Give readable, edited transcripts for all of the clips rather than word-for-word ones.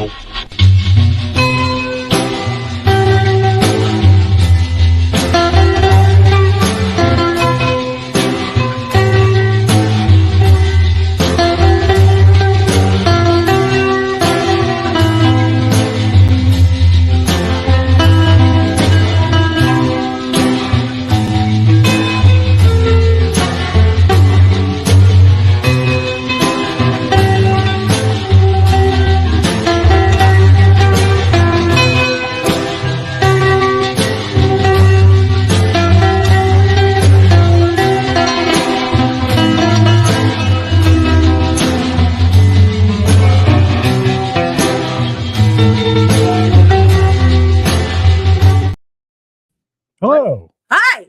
Hello. Hi.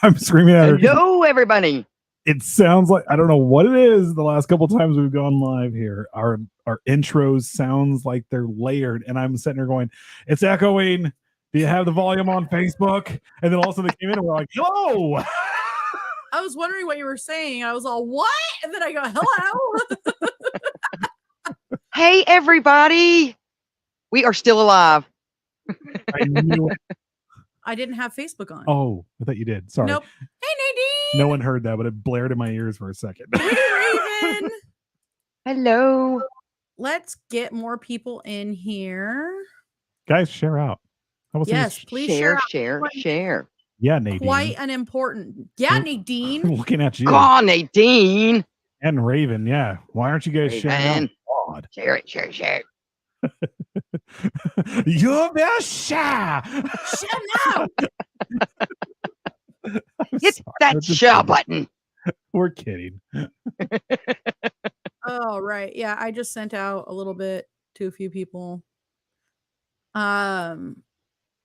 I'm screaming at her. Hello, everybody. It sounds like, I don't know what it is. The last couple times we've gone live here, our intros sounds like they're layered, and I'm sitting there going, it's echoing. Do you have the volume on Facebook? And then all of a sudden they came in and we're like, hello. I was wondering what you were saying. I was all, what? And then I go, hello. Hey, everybody. We are still alive. I knew it. I didn't have Facebook on. Oh, I thought you did. Sorry. Nope. Hey, Nadine. No one heard that, but it blared in my ears for a second. Hey, Raven. Hello. Let's get more people in here. Guys, share out. Yes, please share. Share. Yeah, Nadine. Quite an important. Yeah, Nadine. Looking at you. Come on, Nadine. And Raven, yeah. Why aren't you guys sharing out? God. Share it. You're very shy. Shut up. Hit that share button. We're kidding. Oh, right. Yeah, I just sent out a little bit to a few people. There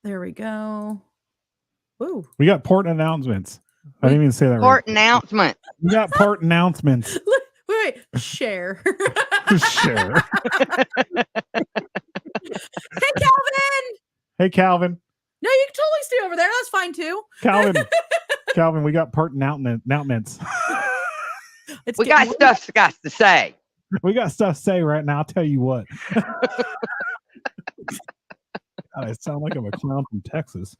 we go. Ooh. We got port announcements. I didn't even say that Port right. announcement. We got port announcements. Wait. Share. Share. Hey, Calvin. Hey, Calvin. No, you can totally stay over there. That's fine too. Calvin, we got port announcements. We got stuff to say. We got stuff to say right now. I'll tell you what. God, I sound like I'm a clown from Texas.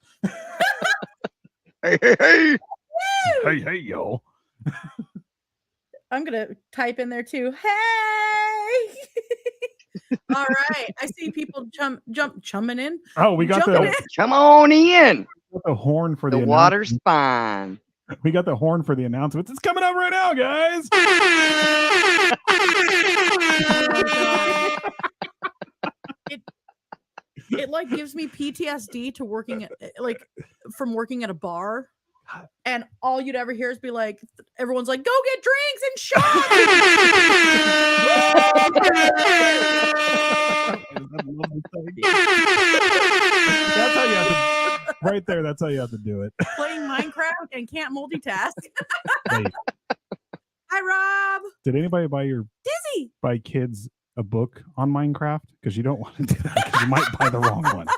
Hey. Hey, yo. I'm going to type in there too. Hey. All right. I see people chumming in. Oh, we got Come on in. the horn for the water's fine. We got the horn for the announcements. It's coming up right now, guys. It like gives me PTSD to working from working at a bar, and all you'd ever hear is be like, everyone's like, go get drinks and shots. That's how you have to, right there. That's how you have to do it. Playing Minecraft and can't multitask. Hey. Hi, Rob. Did anybody buy kids a book on Minecraft? Because you don't want to do that, because you might buy the wrong one.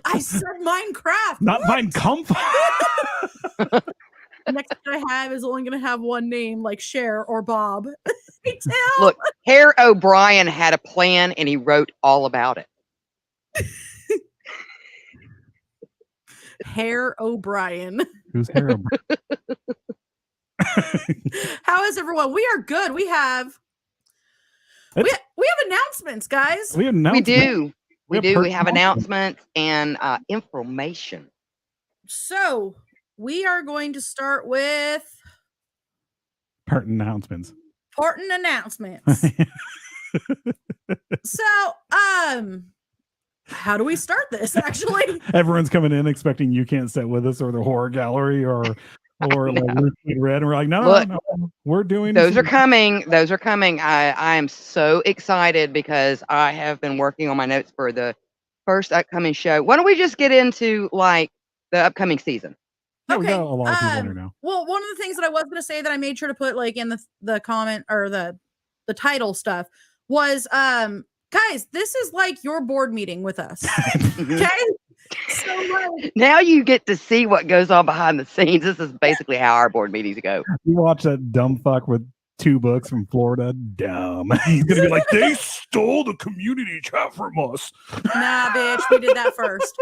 I said Minecraft. Not Minecraft. The next thing I have is only going to have one name, like Cher or Bob. Look, Harry O'Brien had a plan and he wrote all about it. Harry O'Brien. Who's Harry O'Brien? How is everyone? We are good. We have announcements, guys. We do. We have announcements and information. So we are going to start with Important announcements. So, how do we start this? Actually, everyone's coming in expecting You Can't Sit With Us or the Horror Gallery or like Red, and we're like, no, we're doing. Those are coming. I am so excited because I have been working on my notes for the first upcoming show. Why don't we just get into like the upcoming season? Yeah, we got a lot of people in here now. Well, one of the things that I was going to say that I made sure to put like in the comment or the title stuff was, guys, this is like your board meeting with us. Okay. So now you get to see what goes on behind the scenes. This is basically how our board meetings go. You watch that dumb fuck with 2 books from Florida. Dumb. He's gonna be like, they stole the community chat from us. Nah, bitch, we did that first.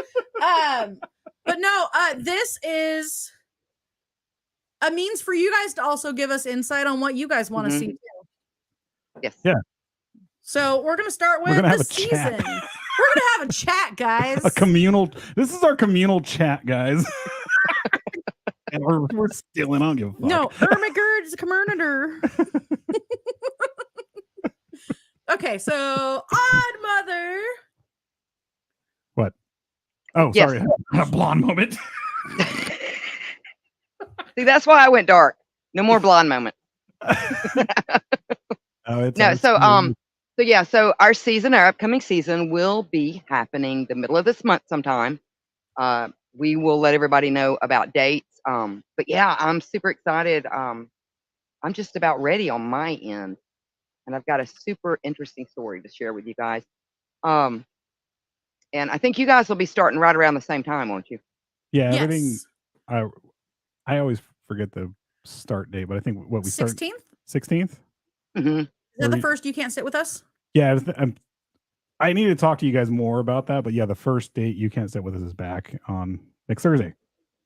But no, this is a means for you guys to also give us insight on what you guys want to see too. Yes. Yeah. So we're gonna start with the season. We're gonna have a chat, guys. A communal. This is our communal chat, guys. And we're stealing. I don't give a fuck. No, Ermagerd's communitor. Okay, so Odd Mother. What? Oh, Yes. sorry. A blonde moment. See, that's why I went dark. No more blonde moment. So our upcoming season will be happening the middle of this month sometime. We will let everybody know about dates. But yeah, I'm super excited. I'm just about ready on my end, and I've got a super interesting story to share with you guys. And I think you guys will be starting right around the same time, won't you? Yeah, Yes. everything. I always forget the start date, but I think what we start 16th? 16th. Mm-hmm. Is that the first You Can't Sit With Us? Yeah, I need to talk to you guys more about that, but yeah, the first date You Can't Sit With Us is back on next Thursday.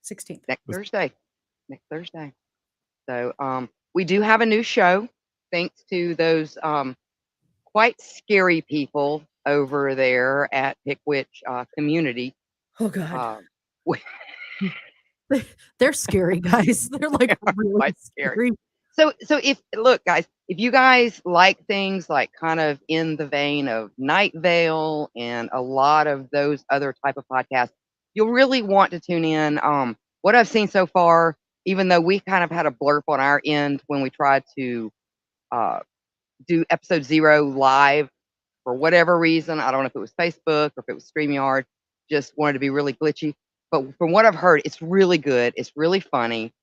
16th. Next Thursday. So we do have a new show, thanks to those quite scary people over there at Pickwitch Community. Oh God. They're scary, guys. They're like really quite scary. So if you guys like things like kind of in the vein of Night Vale and a lot of those other type of podcasts, you'll really want to tune in. What I've seen so far, even though we kind of had a blurb on our end when we tried to do episode 0 live for whatever reason, I don't know if it was Facebook or if it was StreamYard, just wanted to be really glitchy. But from what I've heard, it's really good. It's really funny.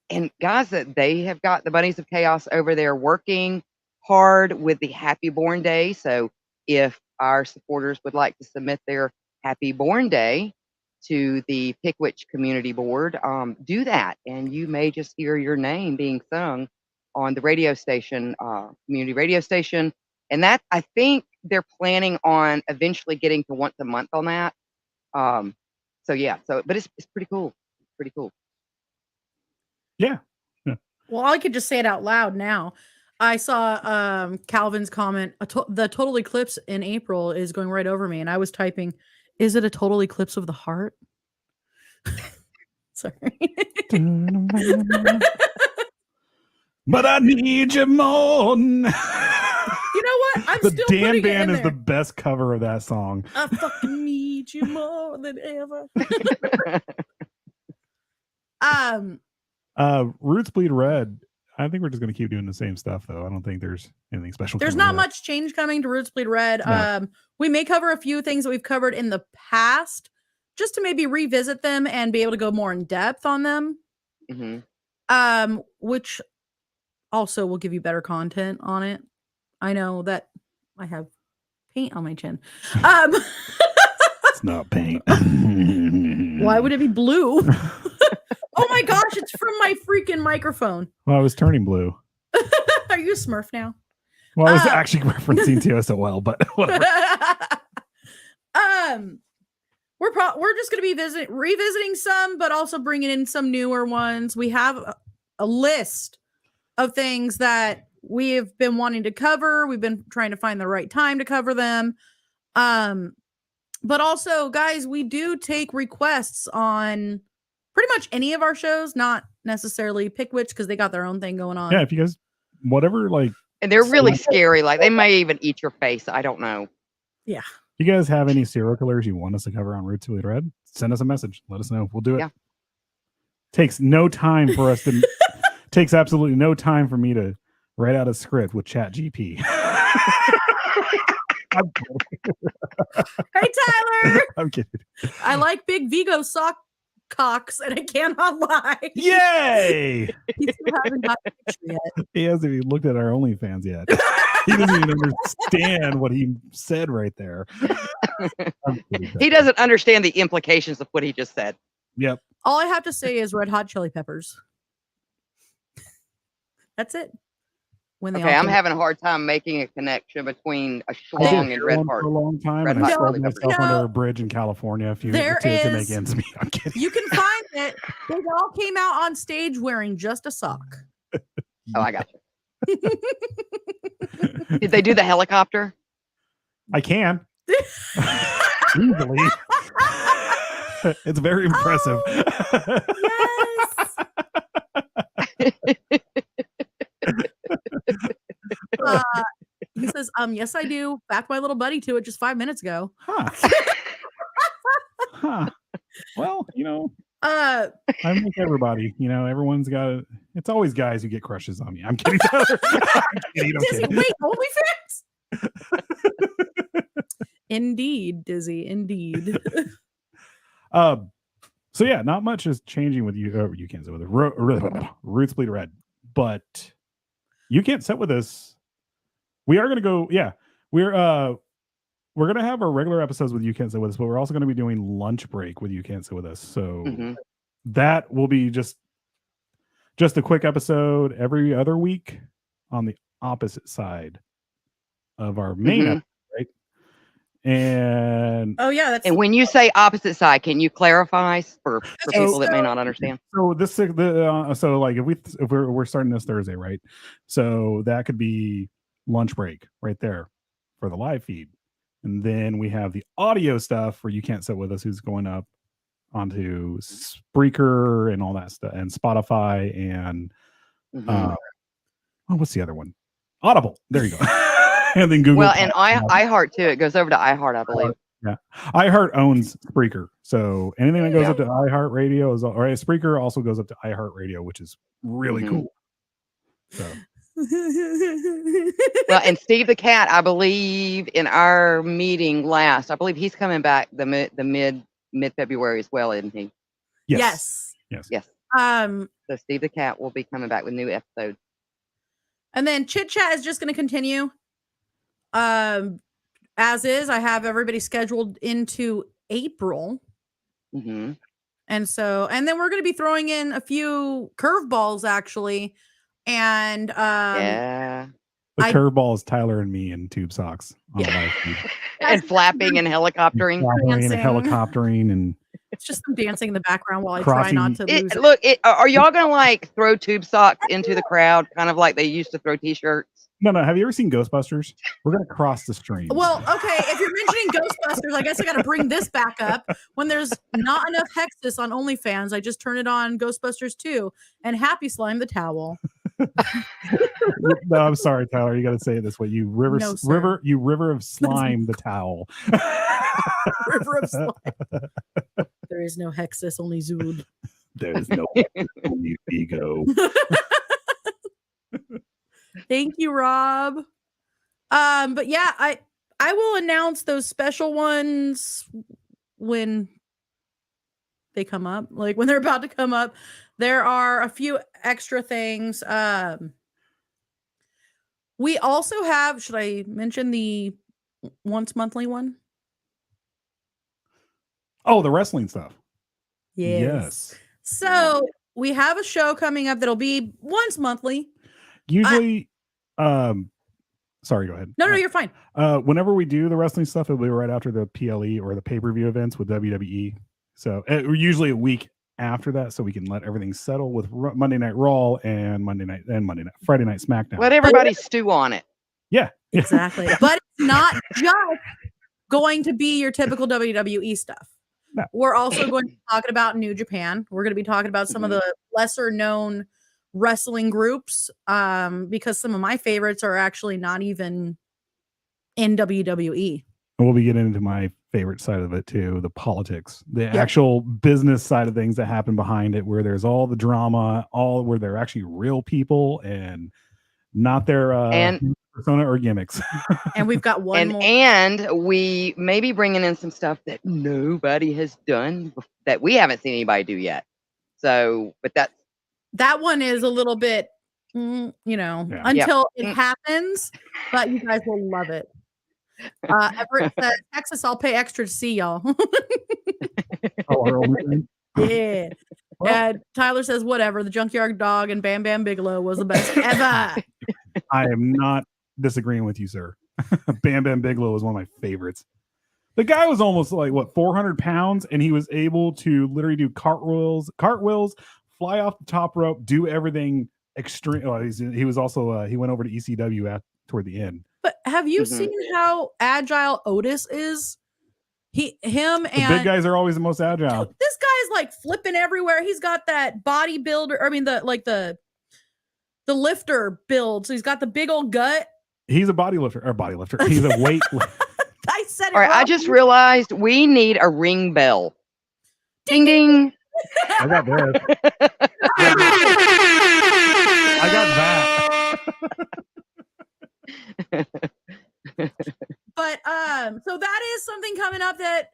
And guys, that they have got the Bunnies of Chaos over there working hard with the Happy Born Day. So if our supporters would like to submit their Happy Born Day to the Pickwitch Community Board, do that. And you may just hear your name being sung on the radio station, community radio station. And that, I think they're planning on eventually getting to once a month on that. But it's pretty cool. Pretty cool. Yeah. Well, I could just say it out loud now. I saw Calvin's comment, the total eclipse in April is going right over me. And I was typing, is it a total eclipse of the heart? Sorry. But I need you more. You know what? I'm the still Dan putting Band it in is the there. best cover of that song. I fucking need you more than ever. Roots Bleed Red. I think we're just going to keep doing the same stuff, though. I don't think there's anything special. There's not much change coming to Roots Bleed Red. No. We may cover a few things that we've covered in the past, just to maybe revisit them and be able to go more in depth on them. Mm-hmm. Which also will give you better content on it. I know that I have paint on my chin. It's not paint. Why would it be blue? Oh my gosh, it's from my freaking microphone. Well, I was turning blue. Are you a Smurf now? Well, I was actually referencing TSOL, but whatever. We're just going to be revisiting some, but also bringing in some newer ones. We have a list of things that we have been wanting to cover. We've been trying to find the right time to cover them. But also, guys, we do take requests on pretty much any of our shows, not necessarily Pickwitch because they got their own thing going on. Yeah, if you guys, whatever, like. And they're really scary. Like, they may even eat your face. I don't know. Yeah. If you guys have any serial killers you want us to cover on Roots Bleed Red, send us a message. Let us know. We'll do it. Yeah. Takes no time for us to. Takes absolutely no time for me to write out a script with ChatGPT. Hey, Tyler. I'm kidding. I like big Vigo sock cocks, and I cannot lie. Yay! He still hasn't got the picture yet. He hasn't even looked at our OnlyFans yet. He doesn't even understand what he said right there. He doesn't understand the implications of what he just said. Yep. All I have to say is Red Hot Chili Peppers. That's it. When they Okay, all I'm came- having a hard time making a connection between a I schlong did and for red one heart. for a long time, Red and I hot sold chili peppers. myself No. under a bridge in California to make is- ends meet. I'm kidding. You can find it. They all came out on stage wearing just a sock. Oh, I got you. Did they do the helicopter? I can easily. It's very impressive. Yes. He says, yes, I do. Backed my little buddy to it just 5 minutes ago. Huh. Huh. Well, Uh, I'm with everybody. Everyone's got. It's always guys who get crushes on me. I'm kidding, Tyler. I'm kidding. Dizzy, wait, OnlyFans? Indeed, Dizzy, indeed. So yeah, not much is changing with you. You can't sit with it. Roots bleed red, but you can't sit with us. We are gonna go. Yeah, we're gonna have our regular episodes with You Can't Sit With Us, but we're also gonna be doing lunch break with You Can't Sit With Us. So that will be just a quick episode every other week on the opposite side of our main episode, right? And Oh yeah, that's And when you say opposite side, can you clarify for people that may not understand? so this so like if we're starting this Thursday, right? So that could be lunch break right there for the live feed. And then we have the audio stuff where You Can't Sit With Us, who's going up onto Spreaker and all that stuff, and Spotify, and what's the other one? Audible. There you go. And then Google. Well, and iHeart too. It goes over to iHeart, I believe. Yeah, iHeart owns Spreaker, so anything that goes up to iHeart Radio or Spreaker also goes up to iHeart Radio, which is really cool. So. Well, and Steve the Cat, I believe in our meeting last, I believe he's coming back the mid February as well, isn't he? Yes. So Steve the Cat will be coming back with new episodes. And then Chit Chat is just going to continue. As is, I have everybody scheduled into April. And then we're going to be throwing in a few curveballs actually. And yeah. The curveball is Tyler and me in tube socks on the live feed. And flapping and helicoptering. And helicoptering, and it's just some dancing in the background while I try not to lose it. Look, are y'all gonna like throw tube socks into the crowd, kind of like they used to throw t-shirts? No. Have you ever seen Ghostbusters? We're gonna cross the stream. Well, okay, if you're mentioning Ghostbusters, I guess I got to bring this back up. When there's not enough Hexus on OnlyFans, I just turn it on Ghostbusters 2 and Happy Slime the towel. No, I'm sorry, Tyler. You got to say it this way. You river of slime the towel. River of slime. There is no Hexus, only Zood. There is no only ego. Thank you, Rob. But yeah, I will announce those special ones when they come up, like when they're about to come up. There are a few extra things. We also have, should I mention the once monthly one? Oh, the wrestling stuff. Yes. So we have a show coming up that'll be once monthly. Usually, sorry, go ahead. No, you're fine. Whenever we do the wrestling stuff, it'll be right after the PLE or the pay-per-view events with WWE. So usually a week after that, so we can let everything settle with Monday Night Raw and Friday Night SmackDown. Let everybody stew on it. Yeah, exactly. But it's not just going to be your typical WWE stuff. No. We're also going to be talking about New Japan. We're going to be talking about some of the lesser known wrestling groups, because some of my favorites are actually not even in WWE. And we'll be getting into my favorite side of it too, the politics, the actual business side of things that happen behind it, where there's all the drama, where they're actually real people and not their persona or gimmicks. And we've got one more. And we may be bringing in some stuff that nobody has done, that we haven't seen anybody do yet. So, but that one is a little bit, until it happens, but you guys will love it. Everett says, Texas, I'll pay extra to see y'all. Yeah. Well, And Tyler says, whatever. The Junkyard Dog and Bam Bam Bigelow was the best ever. I am not disagreeing with you, sir. Bam Bam Bigelow was one of my favorites. The guy was almost like, what, 400 pounds, and he was able to literally do cartwheels, fly off the top rope, do everything extreme. Oh, he was also, he went over to ECW toward the end. But have you seen how agile Otis is? The big guys are always the most agile. Dude, this guy's like flipping everywhere. He's got that bodybuilder. I mean, the lifter build. So he's got the big old gut. He's a bodylifter. He's a weight. I said it All right, wrong. I just realized we need a ring bell. Ding ding. I got this. I got that. But so that is something coming up that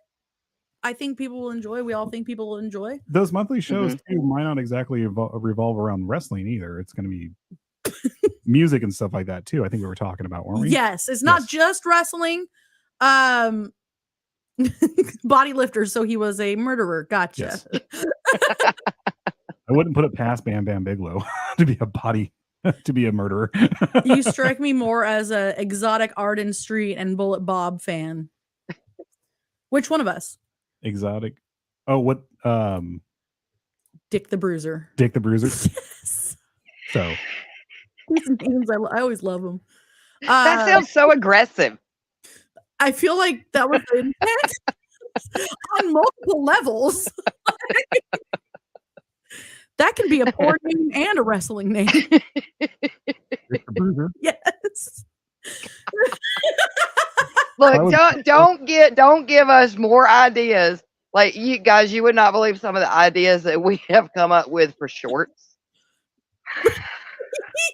I think people will enjoy. We all think people will enjoy. Those monthly shows too might not exactly revolve around wrestling either. It's going to be music and stuff like that too. I think we were talking about, weren't we? Yes, it's not just wrestling. Body lifter, so he was a murderer. Gotcha. Yes. I wouldn't put it past Bam Bam Bigelow to be a murderer. You strike me more as a exotic Arden Street and Bullet Bob fan. Which one of us? Exotic. Oh, what? Dick the Bruiser. Dick the Bruiser. Yes. So these names, I always love them. That sounds so aggressive. I feel like that was the intent on multiple levels. That can be a porn name and a wrestling name. Dick the Bruiser. Yes. Look, don't give us more ideas. Like, you guys, you would not believe some of the ideas that we have come up with for shorts.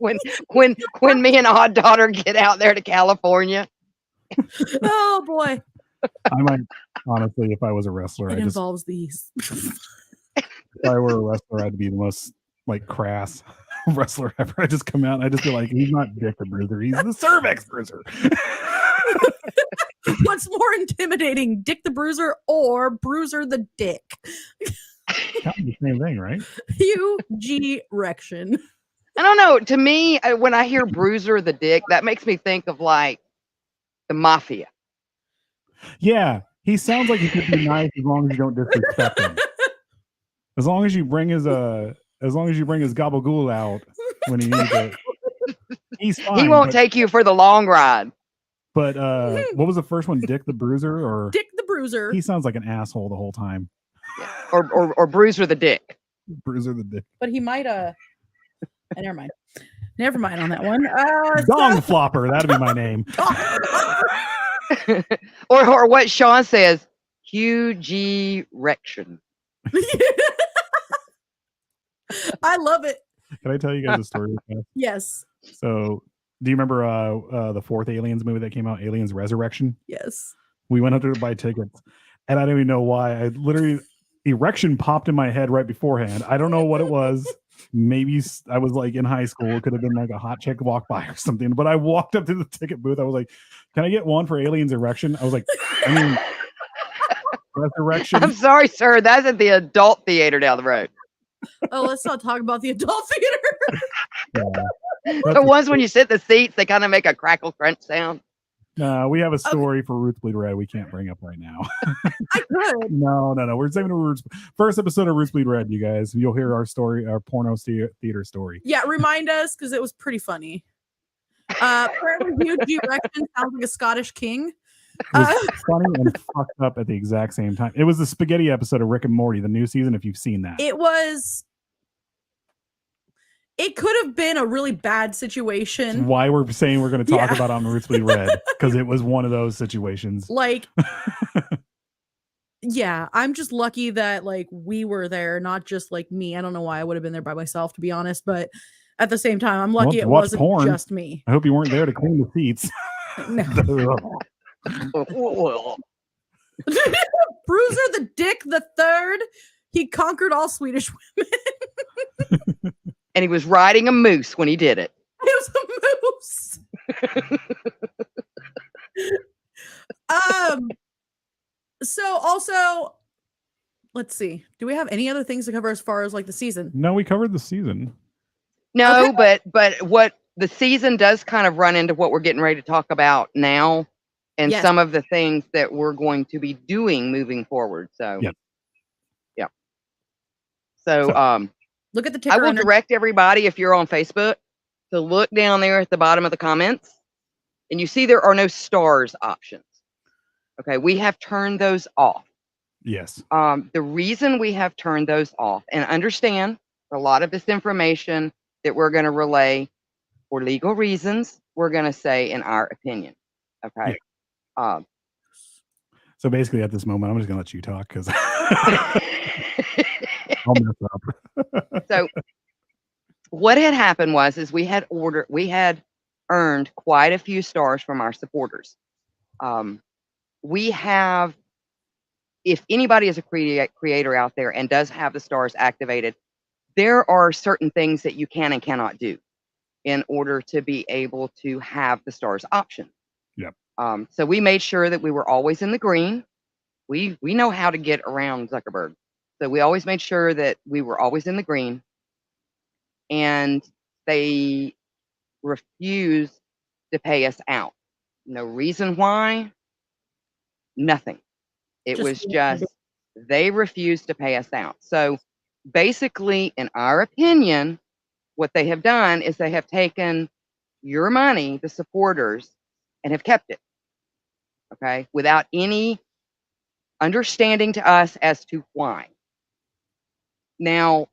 when me and Odd Daughter get out there to California. Oh boy. I might honestly, if I was a wrestler, It involves these. If I were a wrestler, I'd be the most like crass wrestler ever. I just come out and I just feel like he's not Dick the Bruiser, he's the cervix bruiser. What's more intimidating, Dick the Bruiser or Bruiser the Dick? Kind of the same thing, right? Rection. I don't know. To me, when I hear Bruiser the Dick, that makes me think of like the mafia. Yeah, he sounds like he could be nice as long as you don't disrespect him. As long as you bring his gabagool out when he needs it, he's fine. He won't take you for the long ride. But what was the first one? Dick the Bruiser or Dick the Bruiser? He sounds like an asshole the whole time. Yeah. Or Bruiser the Dick. Bruiser the Dick. But he might never mind. Never mind on that one. Dong Flopper, that'd be my name. or what Sean says, QG Rection. I love it. Can I tell you guys a story? Yes. So, do you remember the fourth Aliens movie that came out, Aliens Resurrection? Yes. We went up there to buy tickets, and I don't even know why. I literally, erection popped in my head right beforehand. I don't know what it was. Maybe I was like in high school. It could have been like a hot chick walk by or something. But I walked up to the ticket booth. I was like, "Can I get one for Aliens Erection?" I was like, "I mean, Resurrection." I'm sorry, sir. That's at the adult theater down the road. Oh, let's not talk about the adult theater. Yeah. The ones when you sit in the seats, they kind of make a crackle crunch sound. We have a story for Roots Bleed Red we can't bring up right now. I could. No. We're saving the first episode of Roots Bleed Red, you guys. You'll hear our story, our porno theater story. Yeah, remind us because it was pretty funny. Apparently, Hugh Rection sounds like a Scottish king. It was funny and fucked up at the exact same time. It was the spaghetti episode of Rick and Morty, the new season, if you've seen that. It could have been a really bad situation. That's why we're saying we're going to talk about it on Roots Bleed Red, because it was one of those situations. Like, yeah, I'm just lucky that like we were there, not just like me. I don't know why I would have been there by myself, to be honest. But at the same time, I'm lucky it wasn't just me. I hope you weren't there to clean the seats. No. Bruiser the Dick the Third. He conquered all Swedish women. And he was riding a moose when he did it. It was a moose. So also let's see. Do we have any other things to cover as far as like the season? No, we covered the season. No, Okay. but what the season does kind of run into what we're getting ready to talk about now, and Yes. some of the things that we're going to be doing moving forward. So, Yep. yeah. So, Look at the I ticker. will under- direct everybody, if you're on Facebook, to look down there at the bottom of the comments, and you see there are no stars options. Okay, we have turned those off. Yes. The reason we have turned those off, and understand a lot of this information that we're going to relay for legal reasons, we're going to say in our opinion. Okay. So basically, at this moment, I'm just gonna let you talk because I'll mess up. So what had happened is we had earned quite a few stars from our supporters. We have, if anybody is a creator out there and does have the stars activated, there are certain things that you can and cannot do in order to be able to have the stars option. Yep. So we made sure that we were always in the green. We know how to get around Zuckerberg. So we always made sure that we were always in the green, and they refused to pay us out. No reason why, nothing. It was just they refused to pay us out. So basically, in our opinion, what they have done is they have taken your money, the supporters, and have kept it. Okay, without any understanding to us as to why. Now,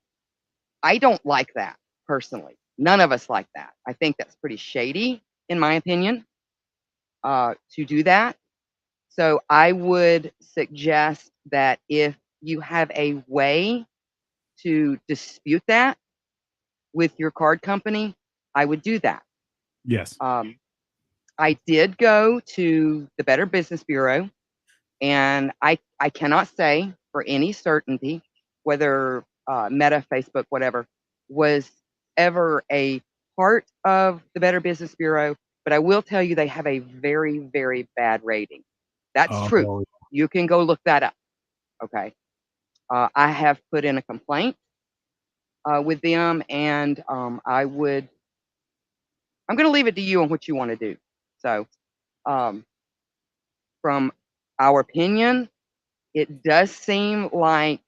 I don't like that personally. None of us like that. I think that's pretty shady, in my opinion, to do that. So I would suggest that if you have a way to dispute that with your card company, I would do that. Yes. I did go to the Better Business Bureau, and I cannot say for any certainty whether Meta, Facebook, whatever, was ever a part of the Better Business Bureau, but I will tell you they have a very, very bad rating. That's true. Oh, You can go look that up. Okay. I have put in a complaint with them, and I'm going to leave it to you on what you want to do. So, from our opinion, it does seem like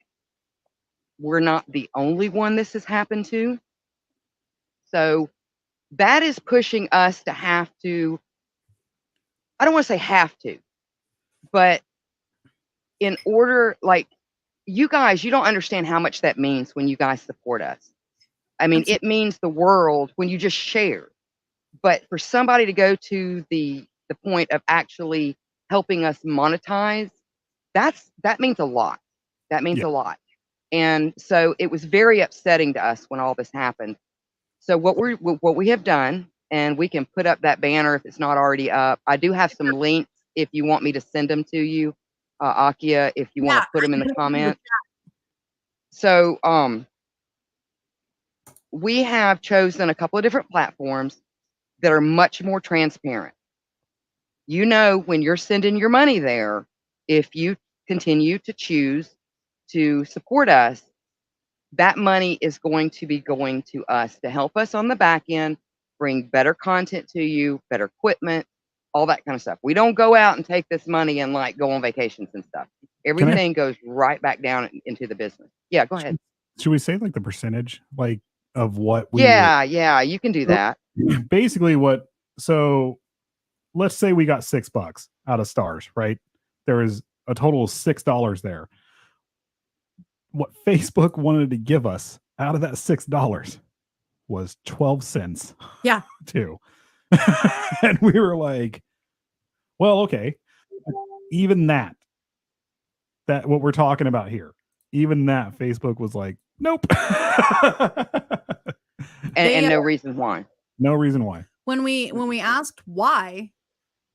we're not the only one this has happened to. So that is pushing us to have to, I don't want to say have to, but in order, like, you guys, you don't understand how much that means when you guys support us. I mean, it means the world when you just share. But for somebody to go to the point of actually helping us monetize, that means a lot. That means a lot. And so it was very upsetting to us when all this happened. So what we have done, and we can put up that banner if it's not already up. I do have some links if you want me to send them to you, Akia, if you want to put them in the comments. So we have chosen a couple of different platforms that are much more transparent. You know, when you're sending your money there, if you continue to choose to support us, that money is going to be going to us to help us on the back end, bring better content to you, better equipment, all that kind of stuff. We don't go out and take this money and like go on vacations and stuff. Everything goes right back down into the business. Yeah, go ahead. Should we say like the percentage, like of what we? Yeah, you can do that. Basically, so let's say we got $6 out of stars, right? There is a total of $6 there. What Facebook wanted to give us out of that $6 was 12 cents. Yeah. Too. And we were like, well, okay. Even that what we're talking about here, even that Facebook was like, nope. and no reason why. No reason why. When we asked why,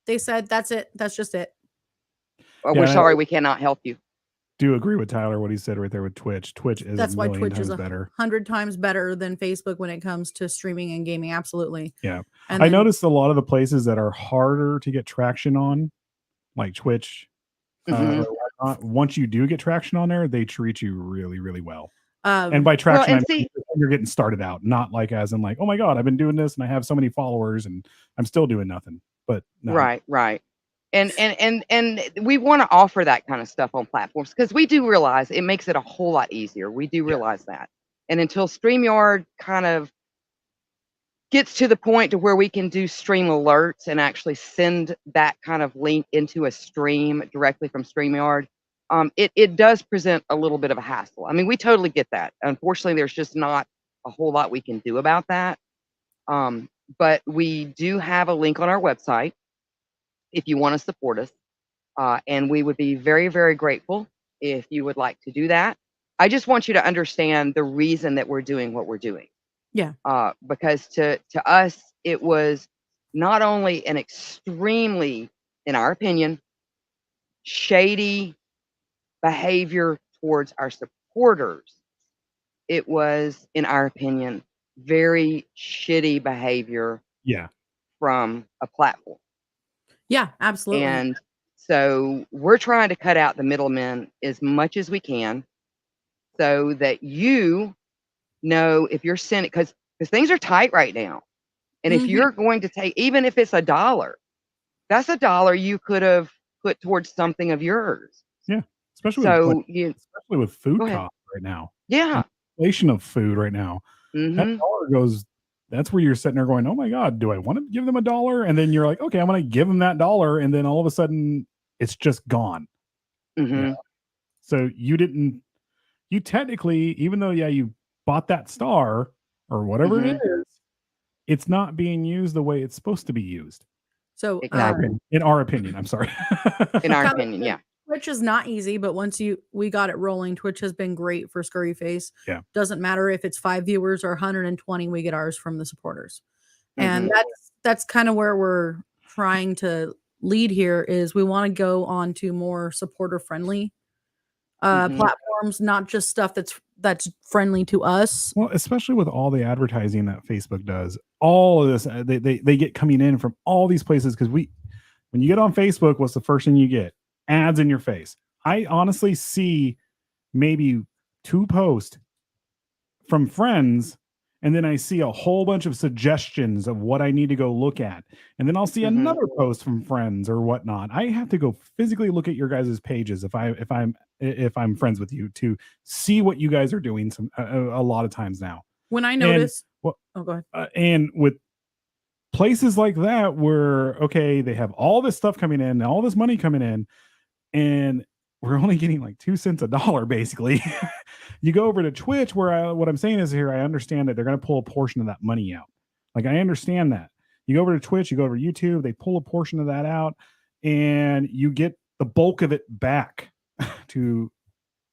they said that's it. That's just it. We're sorry, we cannot help you. Do agree with Tyler what he said right there with Twitch. Twitch is that's why Twitch is better. 100 times better than Facebook when it comes to streaming and gaming. Absolutely. Yeah. And I noticed a lot of the places that are harder to get traction on, like Twitch, once you do get traction on there, they treat you really, really well. And Um, by traction, and I mean you're getting started out, not like as in like, oh my God, I've been doing this and I have so many followers and I'm still doing nothing. But no, right. And we want to offer that kind of stuff on platforms because we do realize it makes it a whole lot easier. We do realize that. And until StreamYard kind of gets to the point to where we can do stream alerts and actually send that kind of link into a stream directly from StreamYard, it does present a little bit of a hassle. I mean, we totally get that. Unfortunately, there's just not a whole lot we can do about that. But we do have a link on our website if you want to support us. And we would be very, very grateful if you would like to do that. I just want you to understand the reason that we're doing what we're doing. Yeah. Because to us, it was not only an extremely, in our opinion, shady behavior towards our supporters, it was, in our opinion, very shitty behavior yeah, from a platform. Yeah, absolutely. And so we're trying to cut out the middlemen as much as we can so that you know if you're sending, because things are tight right now. And if you're going to take, even if it's $1, that's $1 you could have put towards something of yours. yeah, especially with food costs right now. Yeah, inflation of food right now. That dollar goes. That's where you're sitting there going, oh my God, do I want to give them $1? And then you're like, okay, I'm going to give them that $1, and then all of a sudden it's just gone. Yeah. So you technically, even though you bought that star or whatever it is, it's not being used the way it's supposed to be used. So exactly. In our opinion, I'm sorry. In our opinion, yeah. Twitch is not easy, but once we got it rolling, Twitch has been great for Scurry Face. Yeah. Doesn't matter if it's 5 viewers or 120, we get ours from the supporters. And that's kind of where we're trying to lead here is we want to go on to more supporter friendly platforms, not just stuff that's friendly to us. Well, especially with all the advertising that Facebook does, all of this, they get coming in from all these places. Because when you get on Facebook, what's the first thing you get? Ads in your face. I honestly see maybe 2 posts from friends, and then I see a whole bunch of suggestions of what I need to go look at, and then I'll see another post from friends or whatnot. I have to go physically look at your guys' pages if I'm friends with you to see what you guys are doing. A lot of times now. When I notice, go ahead. And with places like that, where they have all this stuff coming in, all this money coming in, and we're only getting like 2 cents a dollar, basically. You go over to Twitch, where what I'm saying is here, I understand that they're going to pull a portion of that money out. Like, I understand that. You go over to Twitch, you go over to YouTube, they pull a portion of that out, and you get the bulk of it back to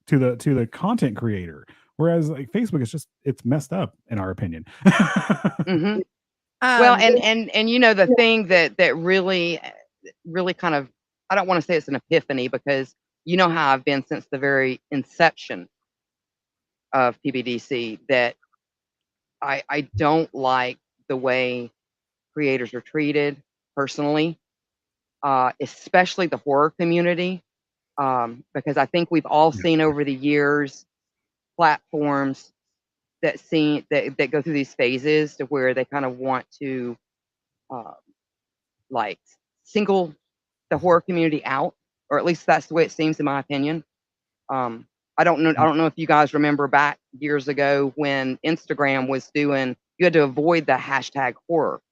the content creator. Whereas like Facebook, it's messed up in our opinion. Well, and you know, the thing that really kind of, I don't want to say it's an epiphany, because you know how I've been since the very inception of PBDC, that I don't like the way creators are treated personally, especially the horror community, because I think we've all seen over the years platforms that go through these phases to where they kind of want to like single the horror community out, or at least that's the way it seems in my opinion. I don't know if you guys remember back years ago when Instagram was doing, you had to avoid the hashtag horror.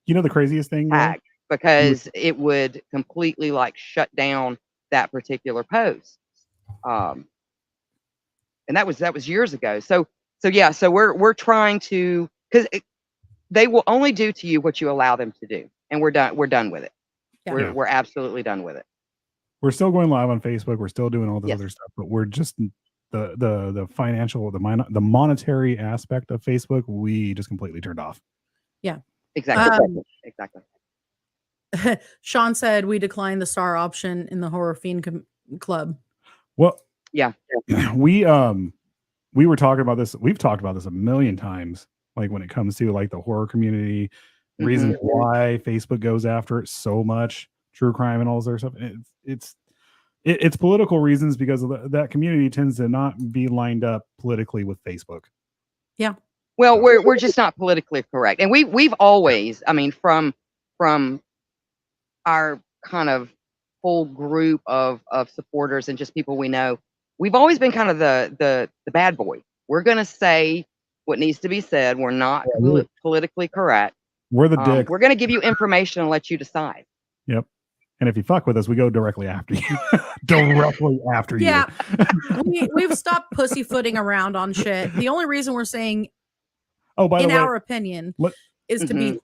You know the craziest thing, tag, because it would completely like shut down that particular post. And that was years ago. So we're trying to, because they will only do to you what you allow them to do, and we're done with it. Yeah. We're absolutely done with it. We're still going live on Facebook. We're still doing all this other stuff, but we're just the financial, the monetary aspect of Facebook, we just completely turned off. Yeah, exactly. Sean said we declined the star option in the Horror Fiend Club. Well, yeah, we were talking about this. We've talked about this a million times. Like when it comes to like the horror community, reasons why Facebook goes after it so much, true crime and all this other stuff. It's it's political reasons because that community tends to not be lined up politically with Facebook. Yeah. Well, we're just not politically correct, and we've always, I mean, from our kind of whole group of supporters and just people we know, we've always been kind of the bad boy. We're gonna say what needs to be said. We're not politically correct. We're the dick. We're gonna give you information and let you decide. Yep. And if you fuck with us, we go directly after you. Directly after you. Yeah. We've stopped pussyfooting around on shit. The only reason we're saying, by the way, our opinion, is to be.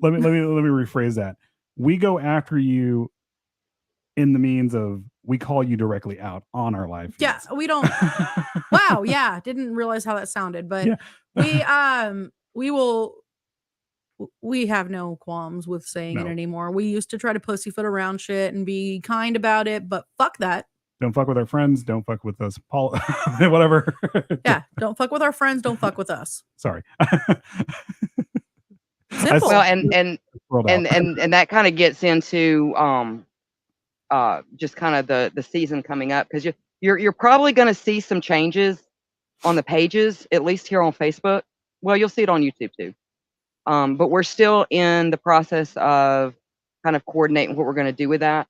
Let me rephrase that. We go after you in the means of we call you directly out on our live feeds. Yeah, we don't. Wow. Yeah, didn't realize how that sounded, but we have no qualms with saying it anymore. We used to try to pussyfoot around shit and be kind about it, but fuck that. Don't fuck with our friends. Don't fuck with us. Paul, whatever. Yeah. Don't fuck with our friends. Don't fuck with us. Sorry. Simple. Well, and that kind of gets into just kind of the season coming up, because you're probably going to see some changes on the pages, at least here on Facebook. Well, you'll see it on YouTube too. But we're still in the process of kind of coordinating what we're going to do with that.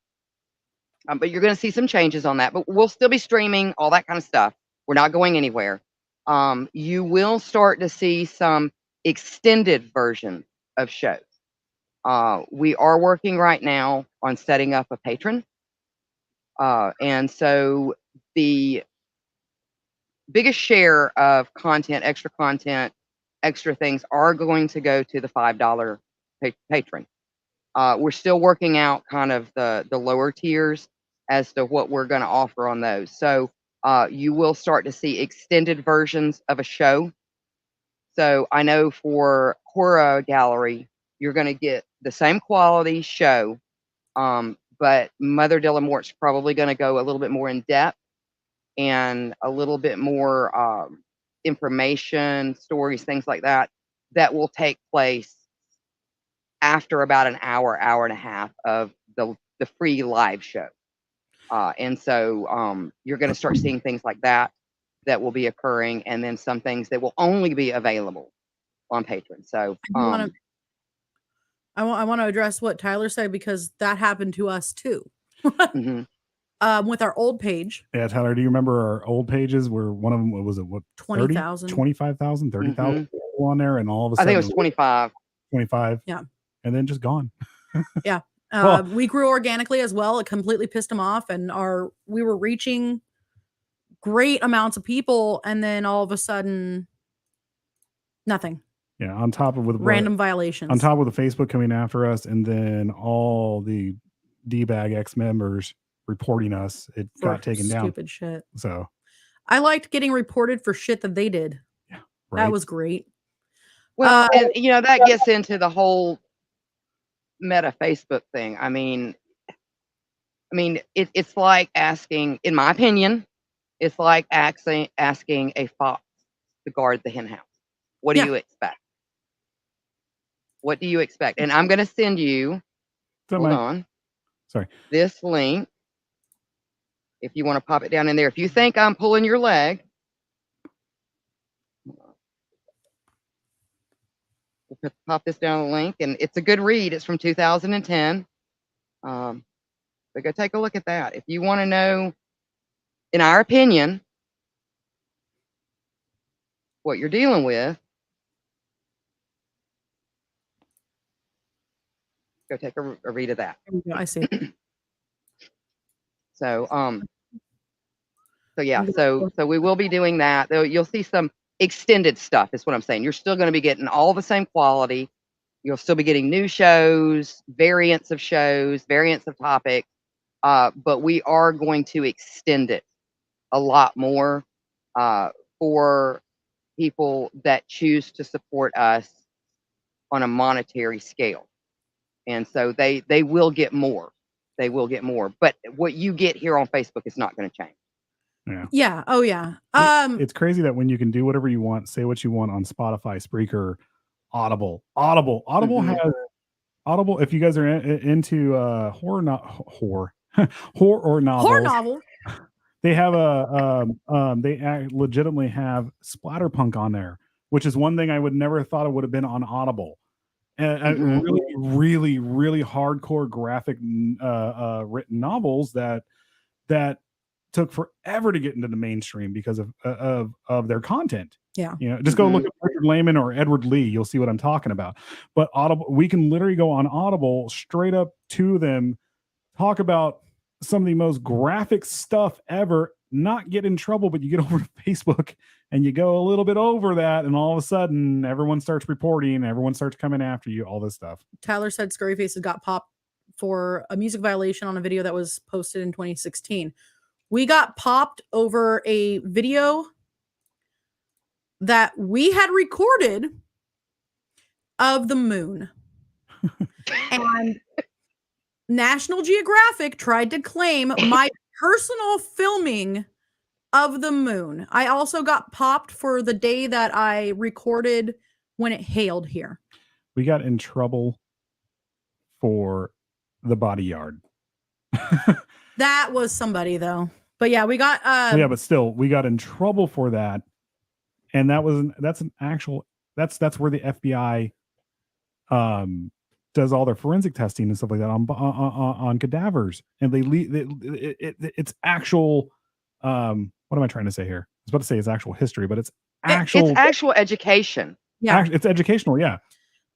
But you're going to see some changes on that. But we'll still be streaming, all that kind of stuff. We're not going anywhere. You will start to see some extended version of shows. We are working right now on setting up a patron. And so the biggest share of content, extra things are going to go to the $5 patron. We're still working out kind of the lower tiers as to what we're going to offer on those. So you will start to see extended versions of a show. So I know for Horror Gallery, you're going to get the same quality show, but Mother Delamort's probably going to go a little bit more in depth and a little bit more information, stories, things like that, that will take place after about an hour and a half of the free live show. And so you're going to start seeing things like that will be occurring, and then some things that will only be available on Patreon. So I want to address what Tyler said, because that happened to us too. With our old page. Yeah, Tyler, do you remember our old pages where one of them, what was it, 20,000, 25,000, 30,000 on there, and all of a sudden I think it was 25. 25. Yeah. And then just gone. Yeah. We grew organically as well. It completely pissed them off, and we were reaching great amounts of people, and then all of a sudden nothing. Yeah, on top of with random violations. On top of the Facebook coming after us, and then all the D-Bag X members reporting us, it got taken down. Stupid shit. So I liked getting reported for shit that they did. Yeah, right. That was great. Well, and that gets into the whole meta Facebook thing. I mean, it's like asking, in my opinion, it's like asking a fox to guard the hen house. What do you expect? What do you expect? And I'm going to send you, hold on. Sorry. This link, if you want to pop it down in there. If you think I'm pulling your leg, we'll pop this down the link, and it's a good read. It's from 2010. But go take a look at that. If you want to know, in our opinion, what you're dealing with, go take a read of that. I see. So yeah, so we will be doing that. Though you'll see some extended stuff, is what I'm saying. You're still going to be getting all the same quality. You'll still be getting new shows, variants of topics, but we are going to extend it a lot more for people that choose to support us on a monetary scale. And so they will get more. They will get more. But what you get here on Facebook is not going to change. Yeah. Yeah. Oh, yeah. It's crazy that when you can do whatever you want, say what you want on Spotify, Spreaker, Audible has Audible. If you guys are into horror, horror novels. Horror novel. They have legitimately have splatterpunk on there, which is one thing I would never thought it would have been on Audible. And really hardcore graphic written novels that took forever to get into the mainstream because of their content. Yeah. Just go look at Richard Lehman or Edward Lee. You'll see what I'm talking about. But Audible, we can literally go on Audible straight up to them, talk about some of the most graphic stuff ever, not get in trouble, but you get over to Facebook and you go a little bit over that, and all of a sudden everyone starts reporting, everyone starts coming after you, all this stuff. Tyler said Scurry Faces got popped for a music violation on a video that was posted in 2016. We got popped over a video that we had recorded of the moon. And National Geographic tried to claim my personal filming of the moon. I also got popped for the day that I recorded when it hailed here. We got in trouble for the body yard. That was somebody though. But yeah, we got yeah, but still we got in trouble for that. And that's where the FBI does all their forensic testing and stuff like that on cadavers, and it's actual what am I trying to say here? I was about to say it's actual history, but it's actual education. Yeah, it's educational. Yeah,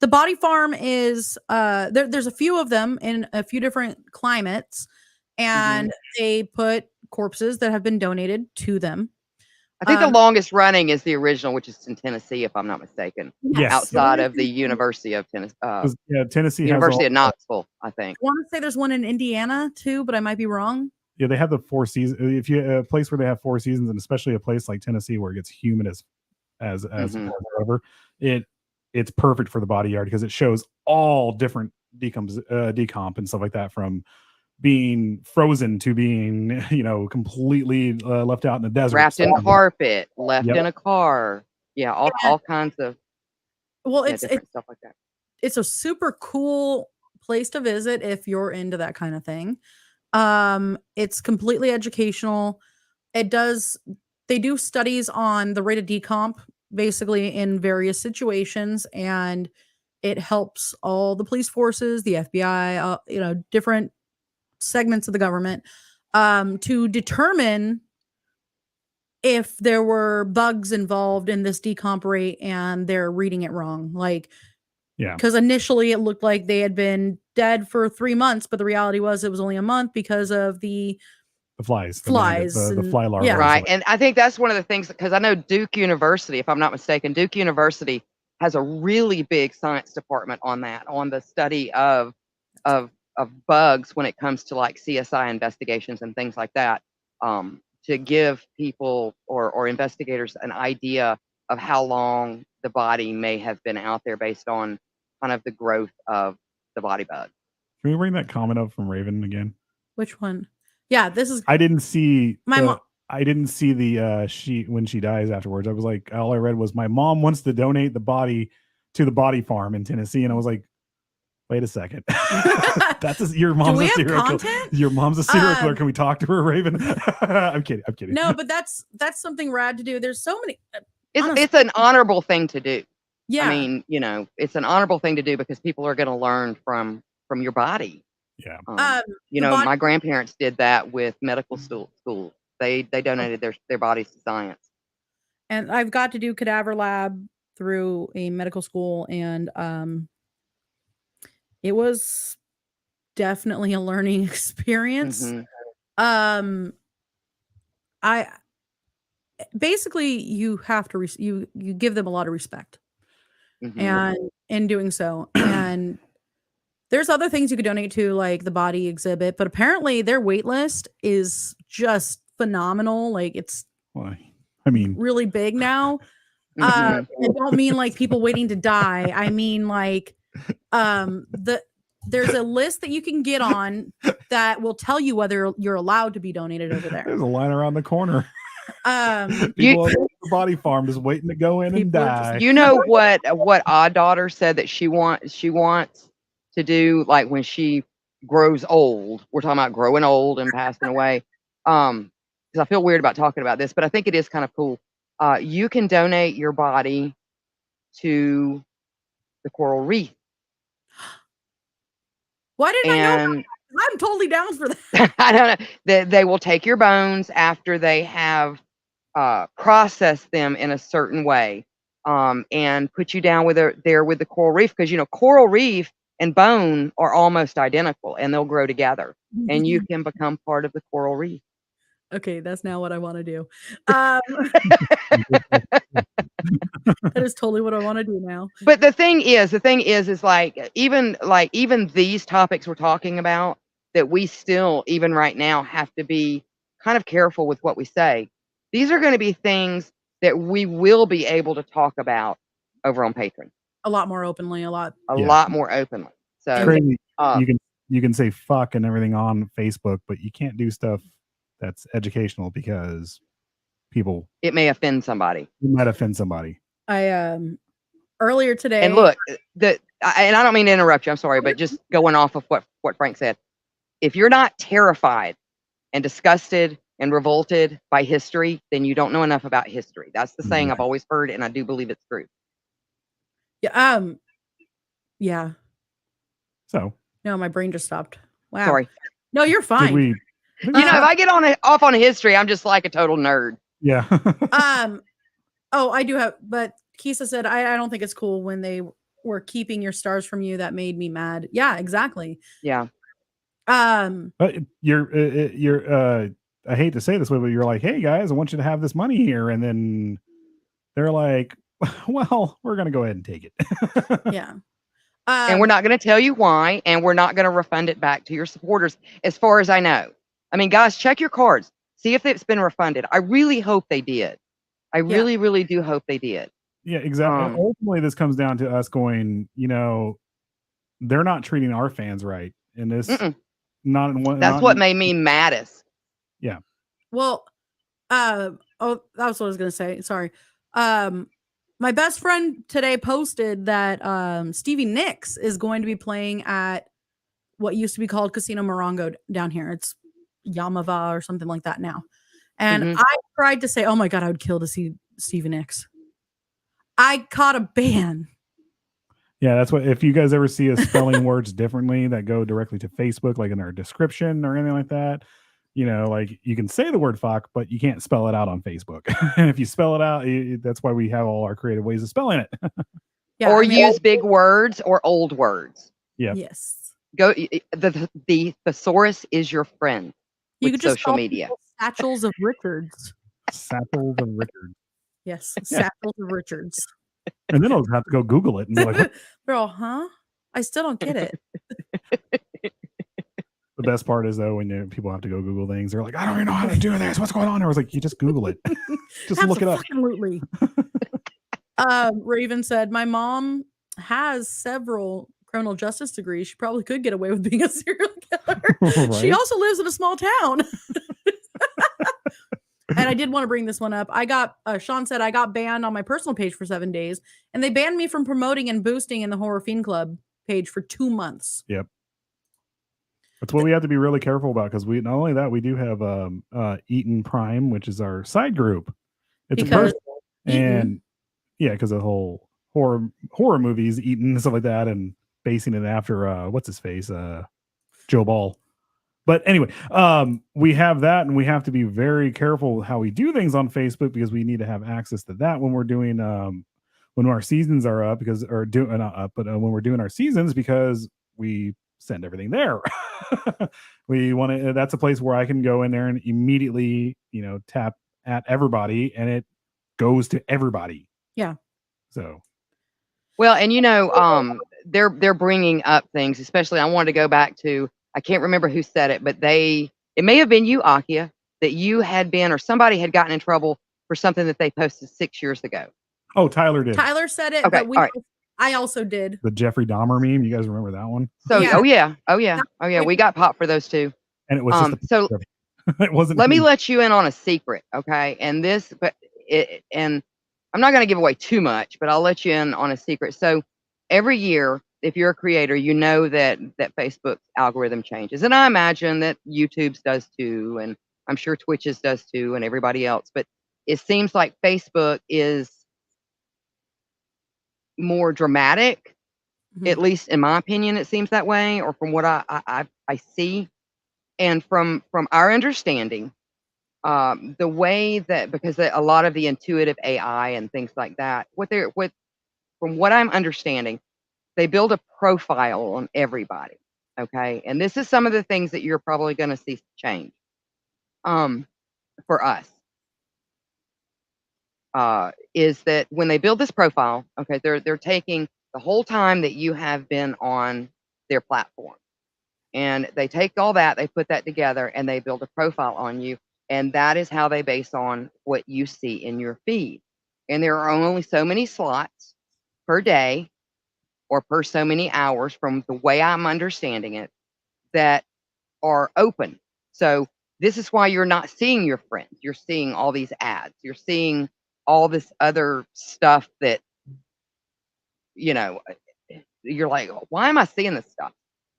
the body farm is there's a few of them in a few different climates, and they put corpses that have been donated to them. I think the longest running is the original, which is in Tennessee, if I'm not mistaken. Yes. Outside of the University of Tennessee. Tennessee. University of Knoxville, I think. I want to say there's one in Indiana too, but I might be wrong. Yeah, they have the 4 seasons. If you a place where they have 4 seasons, and especially a place like Tennessee where it gets humid as whatever, it's perfect for the body yard because it shows all different decomp and stuff like that, from being frozen to being completely left out in the desert, wrapped in carpet, left in a car, all kinds of it's stuff like that. It's a super cool place to visit if you're into that kind of thing. It's completely educational. They do studies on the rate of decomp basically in various situations, and it helps all the police forces, the FBI, different segments of the government to determine if there were bugs involved in this decomp rate and they're reading it wrong. Because initially it looked like they had been dead for 3 months, but the reality was it was only a month because of the flies, the fly larvae. Yeah. Right. And I think that's one of the things, because I know Duke University, if I'm not mistaken, Duke University has a really big science department on the study of bugs when it comes to like CSI investigations and things like that, to give people or investigators an idea of how long the body may have been out there based on kind of the growth of the body bug. Can we bring that comment up from Raven again? Which one? Yeah, this is. I didn't see my mom. I didn't see the she when she dies afterwards. I was like, all I read was my mom wants to donate the body to the body farm in Tennessee, and I was like, wait a second. Your mom's a serial killer. Your mom's a serial killer. Can we talk to her, Raven? I'm kidding. No, but that's something rad to do. There's so many. It's an honorable thing to do. Yeah. I mean, it's an honorable thing to do because people are going to learn from your body. Yeah. My grandparents did that with medical school. They donated their bodies to science. And I've got to do cadaver lab through a medical school, and it was definitely a learning experience. I basically you have to you give them a lot of respect, and in doing so, and there's other things you could donate to, like the body exhibit, but apparently their wait list is just phenomenal. Like it's really big now. I don't mean like people waiting to die. I mean like there's a list that you can get on that will tell you whether you're allowed to be donated over there. There's a line around the corner. People at the body farm just waiting to go in and die. You know what Odd Daughter said that she wants to do, like when she grows old, we're talking about growing old and passing away. Because I feel weird about talking about this, but I think it is kind of cool. You can donate your body to the coral reef. Why didn't I know And that? I'm totally down for that. I don't know. They will take your bones after they have processed them in a certain way, and put you down there with the coral reef, because coral reef and bone are almost identical, and they'll grow together, and you can become part of the coral reef. Okay, that's now what I want to do. That is totally what I want to do now. But the thing is even these topics we're talking about, that we still, even right now, have to be kind of careful with what we say. These are going to be things that we will be able to talk about over on Patreon A lot more openly, a lot more openly. So Crazy. You can say fuck and everything on Facebook, but you can't do stuff that's educational because it may offend somebody. You might offend somebody. I earlier today, And look, and I don't mean to interrupt you, I'm sorry, but just going off of what Frank said, if you're not terrified and disgusted and revolted by history, then you don't know enough about history. That's the saying I've always heard, and I do believe it's true. Yeah. Yeah. So. No, my brain just stopped. Wow. Sorry. No, you're fine. If I get off on history, I'm just like a total nerd. Yeah. Oh, I do have, but Kisa said, I don't think it's cool when they were keeping your stars from you. That made me mad. Yeah, exactly. Yeah. But you're I hate to say this way, but you're like, hey guys, I want you to have this money here, and then they're like, well, we're gonna go ahead and take it. Yeah. And we're not going to tell you why, and we're not going to refund it back to your supporters, as far as I know. I mean, guys, check your cards. See if it's been refunded. I really hope they did. I really, really do hope they did. Yeah, exactly. Ultimately, this comes down to us going, they're not treating our fans right. And this, that's what made me maddest. Yeah. Well, that was what I was going to say. Sorry. My best friend today posted that Stevie Nicks is going to be playing at what used to be called Casino Morongo down here. It's Yamava or something like that now. And I tried to say, oh my God, I would kill to see Stevie Nicks. I caught a ban. Yeah, that's what, if you guys ever see us spelling words differently that go directly to Facebook, like in our description or anything like that, like you can say the word fuck, but you can't spell it out on Facebook. And if you spell it out, that's why we have all our creative ways of spelling it. Yeah, or use big words or old words. Yeah. Yes. Go. The thesaurus is your friend. You could just social media. Satchels of Richards. Satchels of Richards. Yes, Satchels of Richards. And then I'll have to go Google it and be like, what? They're all, huh? I still don't get it. The best part is though when people have to go Google things, they're like, I don't even know how to do this. What's going on? I was like, you just Google it. Just look it up. Absolutely. Raven said, my mom has several criminal justice degrees. She probably could get away with being a serial killer. Right? She also lives in a small town. And I did want to bring this one up. Sean said I got banned on my personal page for 7 days, and they banned me from promoting and boosting in the Horror Fiend Club page for 2 months. Yep. That's what we have to be really careful about, because we not only that, we do have Eaton Prime, which is our side group. It's a person, and yeah, because the whole horror movies, Eaton and stuff like that, and basing it after what's his face, Joe Ball. But anyway, we have that, and we have to be very careful how we do things on Facebook, because we need to have access to that when we're doing when our seasons are up, when we're doing our seasons, because we send everything there. We want to, that's a place where I can go in there and immediately, tap at everybody, and it goes to everybody. Yeah. So. Well, and they're bringing up things, especially I wanted to go back to, I can't remember who said it, but it may have been you, Akia, that you had been, or somebody had gotten in trouble for something that they posted 6 years ago. Oh, Tyler did. Tyler said it, okay, but I also did. The Jeffrey Dahmer meme. You guys remember that one? So, yeah. Oh yeah. We got popped for those too. And it was it wasn't. Let me let you in on a secret, okay? And and I'm not going to give away too much, but I'll let you in on a secret. So every year if you're a creator, you know that Facebook's algorithm changes, and I imagine that YouTube's does too, and I'm sure Twitch's does too, and everybody else. But it seems like Facebook is more dramatic, at least in my opinion. It seems that way, or from what I see, and from our understanding, the way that, because a lot of the intuitive AI and things like that, from what I'm understanding, they build a profile on everybody. Okay. And this is some of the things that you're probably going to see change for us. Is that when they build this profile, okay, they're taking the whole time that you have been on their platform, and they take all that, they put that together, and they build a profile on you, and that is how they base on what you see in your feed. And there are only so many slots per day or per so many hours, from the way I'm understanding it, that are open. So this is why you're not seeing your friends. You're seeing all these ads. You're seeing all this other stuff that, you're like, why am I seeing this stuff?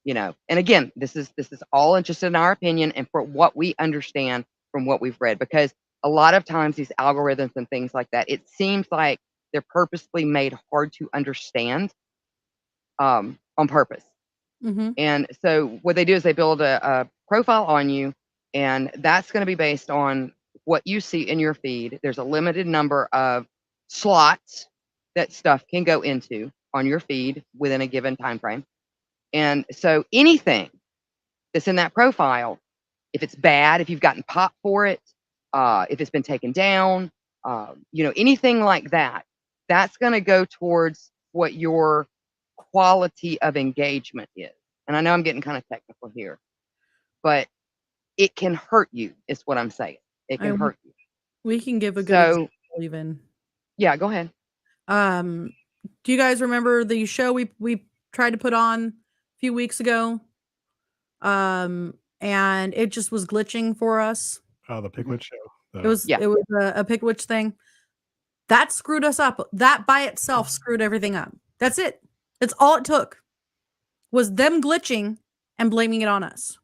And again, this is all just in our opinion and for what we understand from what we've read, because a lot of times these algorithms and things like that, it seems like they're purposely made hard to understand on purpose. And so what they do is they build a profile on you, and that's going to be based on what you see in your feed. There's a limited number of slots that stuff can go into on your feed within a given time frame. And so anything that's in that profile, if it's bad, if you've gotten popped for it, if it's been taken down, anything like that, that's going to go towards what your quality of engagement is. And I know I'm getting kind of technical here, but it can hurt you, is what I'm saying. It can hurt you. We can give a good example even. Yeah, go ahead. Do you guys remember the show we tried to put on a few weeks ago? And it just was glitching for us. Oh, the Pickwitch show. It was a Pickwitch thing. That screwed us up. That by itself screwed everything up. That's it. That's all it took, was them glitching and blaming it on us,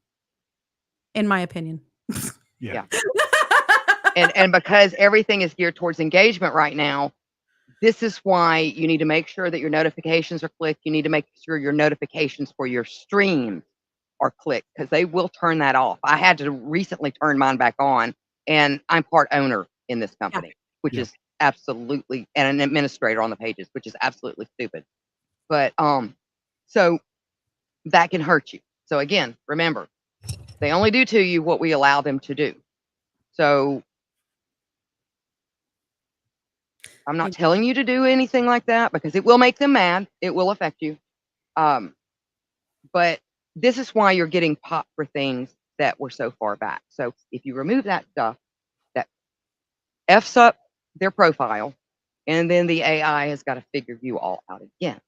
in my opinion. Yeah. And because everything is geared towards engagement right now, this is why you need to make sure that your notifications are clicked. You need to make sure your notifications for your stream are clicked, because they will turn that off. I had to recently turn mine back on, and I'm part owner in this company, which is absolutely, and an administrator on the pages, which is absolutely stupid. But so that can hurt you. So again, remember, they only do to you what we allow them to do. So I'm not telling you to do anything like that, because it will make them mad. It will affect you. But this is why you're getting popped for things that were so far back. So if you remove that stuff, that F's up their profile, and then the AI has got to figure you all out again.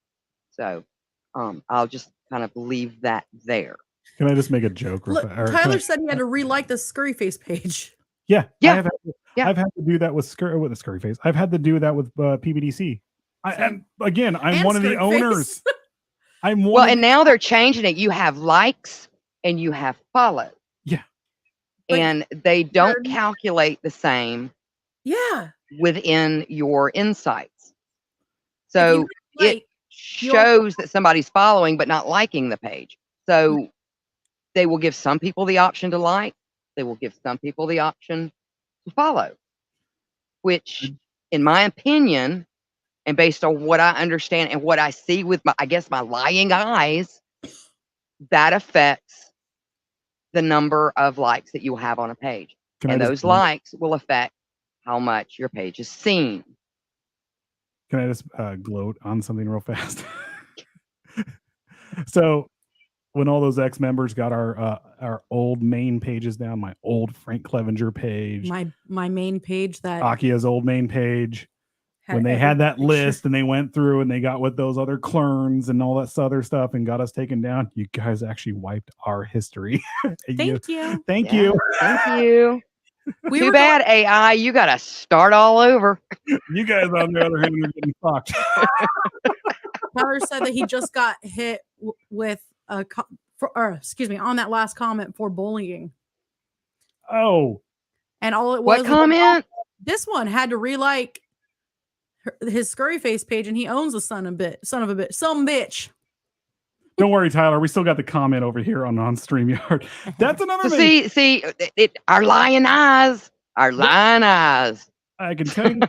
So I'll just kind of leave that there. Can I just make a joke? Look, Tyler said he had to re-like the Scurry Face page. Yeah. I've had to do that with the Scurry Face. I've had to do that with PBDC. I'm one of the owners. And now they're changing it. You have likes and you have follows. Yeah. And they don't calculate the same. Yeah. Within your insights. So it shows that somebody's following but not liking the page. So they will give some people the option to like. They will give some people the option to follow, which, in my opinion, and based on what I understand and what I see with my lying eyes, that affects the number of likes that you have on a page. And those likes will affect how much your page is seen. Can I just gloat on something real fast? So when all those ex-members got our old main pages down, my old Frank Clevenger page, my main page, that Akia's old main page, when they had that list and they went through and they got with those other clones and all that other stuff and got us taken down, you guys actually wiped our history. Thank you. Thank you. Too bad, AI. You got to start all over. You guys, on the other hand, are getting fucked. Tyler said that he just got hit with a on that last comment for bullying. Oh, and all it was What comment? This one had to relike his scurry face page, and he owns the son of a bitch. don't worry, Tyler. We still got the comment over here on StreamYard. That's another So thing. see, our lying eyes. I can tell you,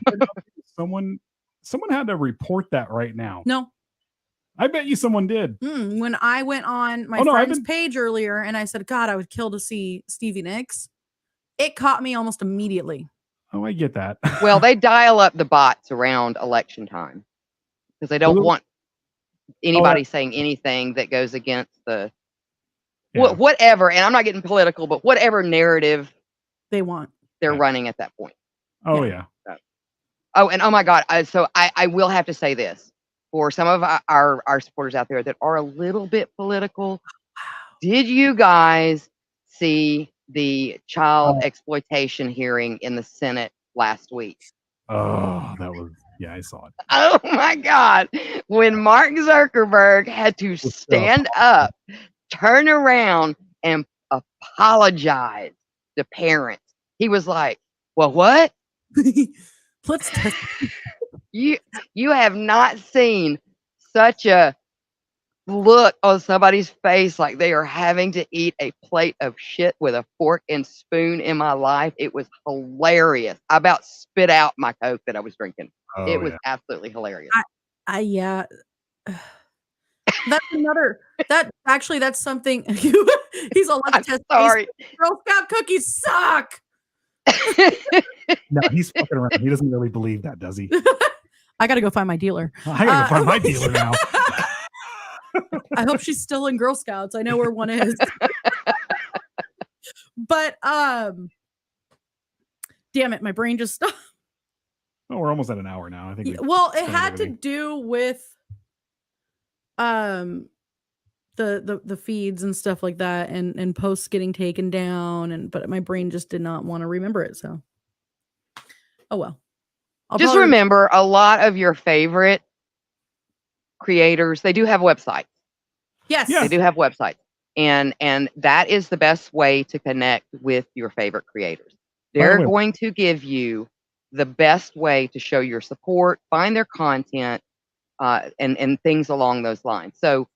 someone had to report that right now. No, I bet you someone did. When I went on my friend's page earlier and I said, God, I would kill to see Stevie Nicks, it caught me almost immediately. Oh, I get that. Well, they dial up the bots around election time because they don't want anybody saying anything that goes against the whatever. And I'm not getting political, but whatever narrative they want, they're running at that point. Oh yeah. Oh, and oh my God. So I will have to say this for some of our supporters out there that are a little bit political. Did you guys see the child exploitation hearing in the Senate last week? Oh, I saw it. Oh my God. When Mark Zuckerberg had to stand up, turn around, and apologize to parents, he was like, well, what? Let's test. You have not seen such a look on somebody's face like they are having to eat a plate of shit with a fork and spoon in my life. It was hilarious. I about spit out my Coke that I was drinking. It was absolutely hilarious. Yeah. That's something. He's a lot of sorry. Girl Scout cookies suck. No, he's fucking around. He doesn't really believe that, does he? I gotta go find my dealer. I gotta go find my dealer now. I hope she's still in Girl Scouts. I know where one is. But damn it, my brain just stopped. Oh, we're almost at an hour now. I think. Well, it had to do with the feeds and stuff like that, and posts getting taken down, but my brain just did not want to remember it. So, oh well. Just remember, a lot of your favorite creators, they do have websites. Yes, they do have websites, and that is the best way to connect with your favorite creators. They're going to give you the best way to show your support, find their content, and things along those lines. So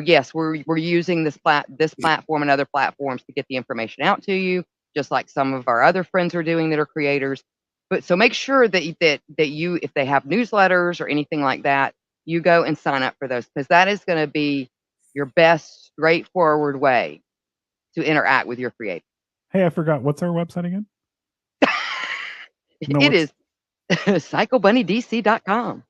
yes, we're using this platform and other platforms to get the information out to you, just like some of our other friends are doing that are creators. But so make sure that you, if they have newsletters or anything like that, you go and sign up for those, because that is going to be your best straightforward way to interact with your creator. Hey, I forgot. What's our website again? It is psychobunnydc.com.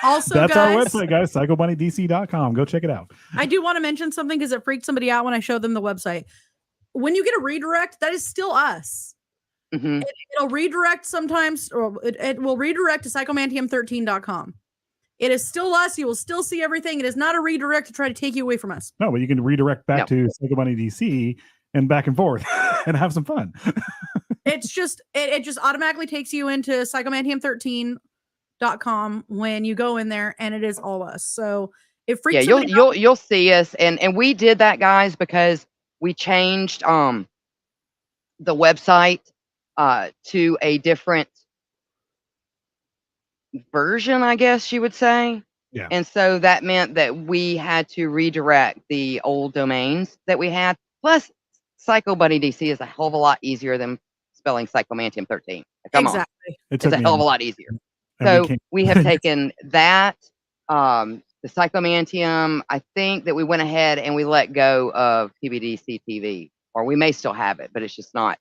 Also, that's guys, our website, guys. psychobunnydc.com. Go check it out. I do want to mention something because it freaked somebody out when I showed them the website. When you get a redirect, that is still us. Mm-hmm. It'll redirect sometimes, or it will redirect to psychomantium13.com. It is still us. You will still see everything. It is not a redirect to try to take you away from us. No, but you can redirect back to Psycho Bunny DC and back and forth and have some fun. It's just it just automatically takes you into psychomantium13.com when you go in there, and it is all us. So it freaks you'll see us, and we did that, guys, because we changed the website to a different version, I guess you would say. Yeah. And so that meant that we had to redirect the old domains that we had. Plus, Psycho Bunny DC is a hell of a lot easier than spelling Psychomantium 13. Come on. It's a hell of a lot easier. So we have taken that, the Psychomantium. I think that we went ahead and we let go of PBDC TV, or we may still have it, but it's just not.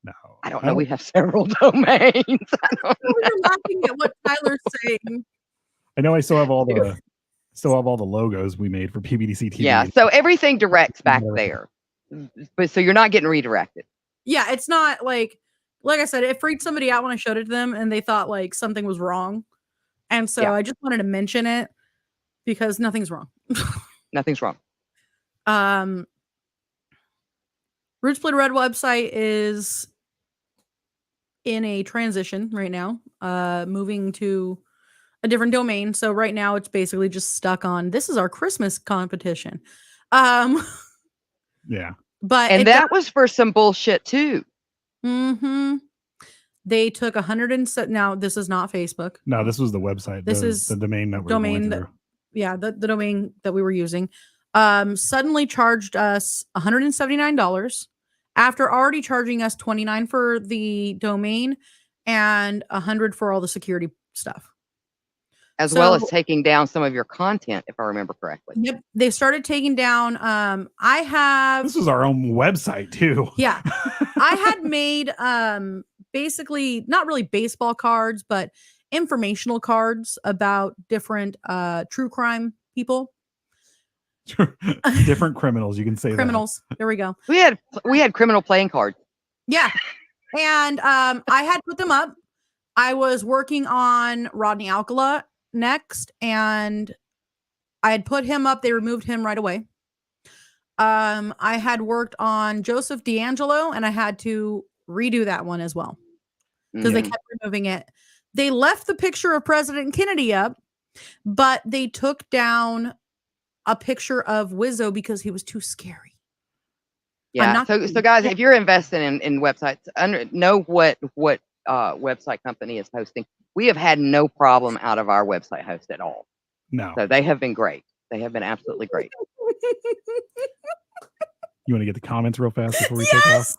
No, I don't know. We have several domains. We're laughing at what Tyler's saying. I know I still have all the logos we made for PBDC TV. Yeah, so everything directs back there, but so you're not getting redirected. Yeah, it's not like I said, it freaked somebody out when I showed it to them, and they thought like something was wrong, and so I just wanted to mention it because nothing's wrong. Nothing's wrong. Roots Split Red website is in a transition right now, moving to a different domain. So right now it's basically just stuck on, this is our Christmas competition. Yeah. But And that was for some bullshit too. Mm-hmm. They took 107. Now this is not Facebook. No, this was the website. This is the domain that we're going through. The domain that we were using. Suddenly charged us $179 after already charging us $29 for the domain and $100 for all the security stuff. As well as taking down some of your content, if I remember correctly. Yep. They started taking down, this was our own website too. Yeah. I had made, basically not really baseball cards, but informational cards about different, true crime people. Different criminals. You can say criminals. There we go. We had criminal playing cards. Yeah. And, I had put them up. I was working on Rodney Alcala next, and I had put him up. They removed him right away. I had worked on Joseph D'Angelo, and I had to redo that one as well because they kept removing it. They left the picture of President Kennedy up, but they took down a picture of Wizzo because he was too scary. Yeah. So guys, if you're investing in websites, know what website company is hosting. We have had no problem out of our website host at all. No. So they have been great. They have been absolutely great. You want to get the comments real fast before we take off?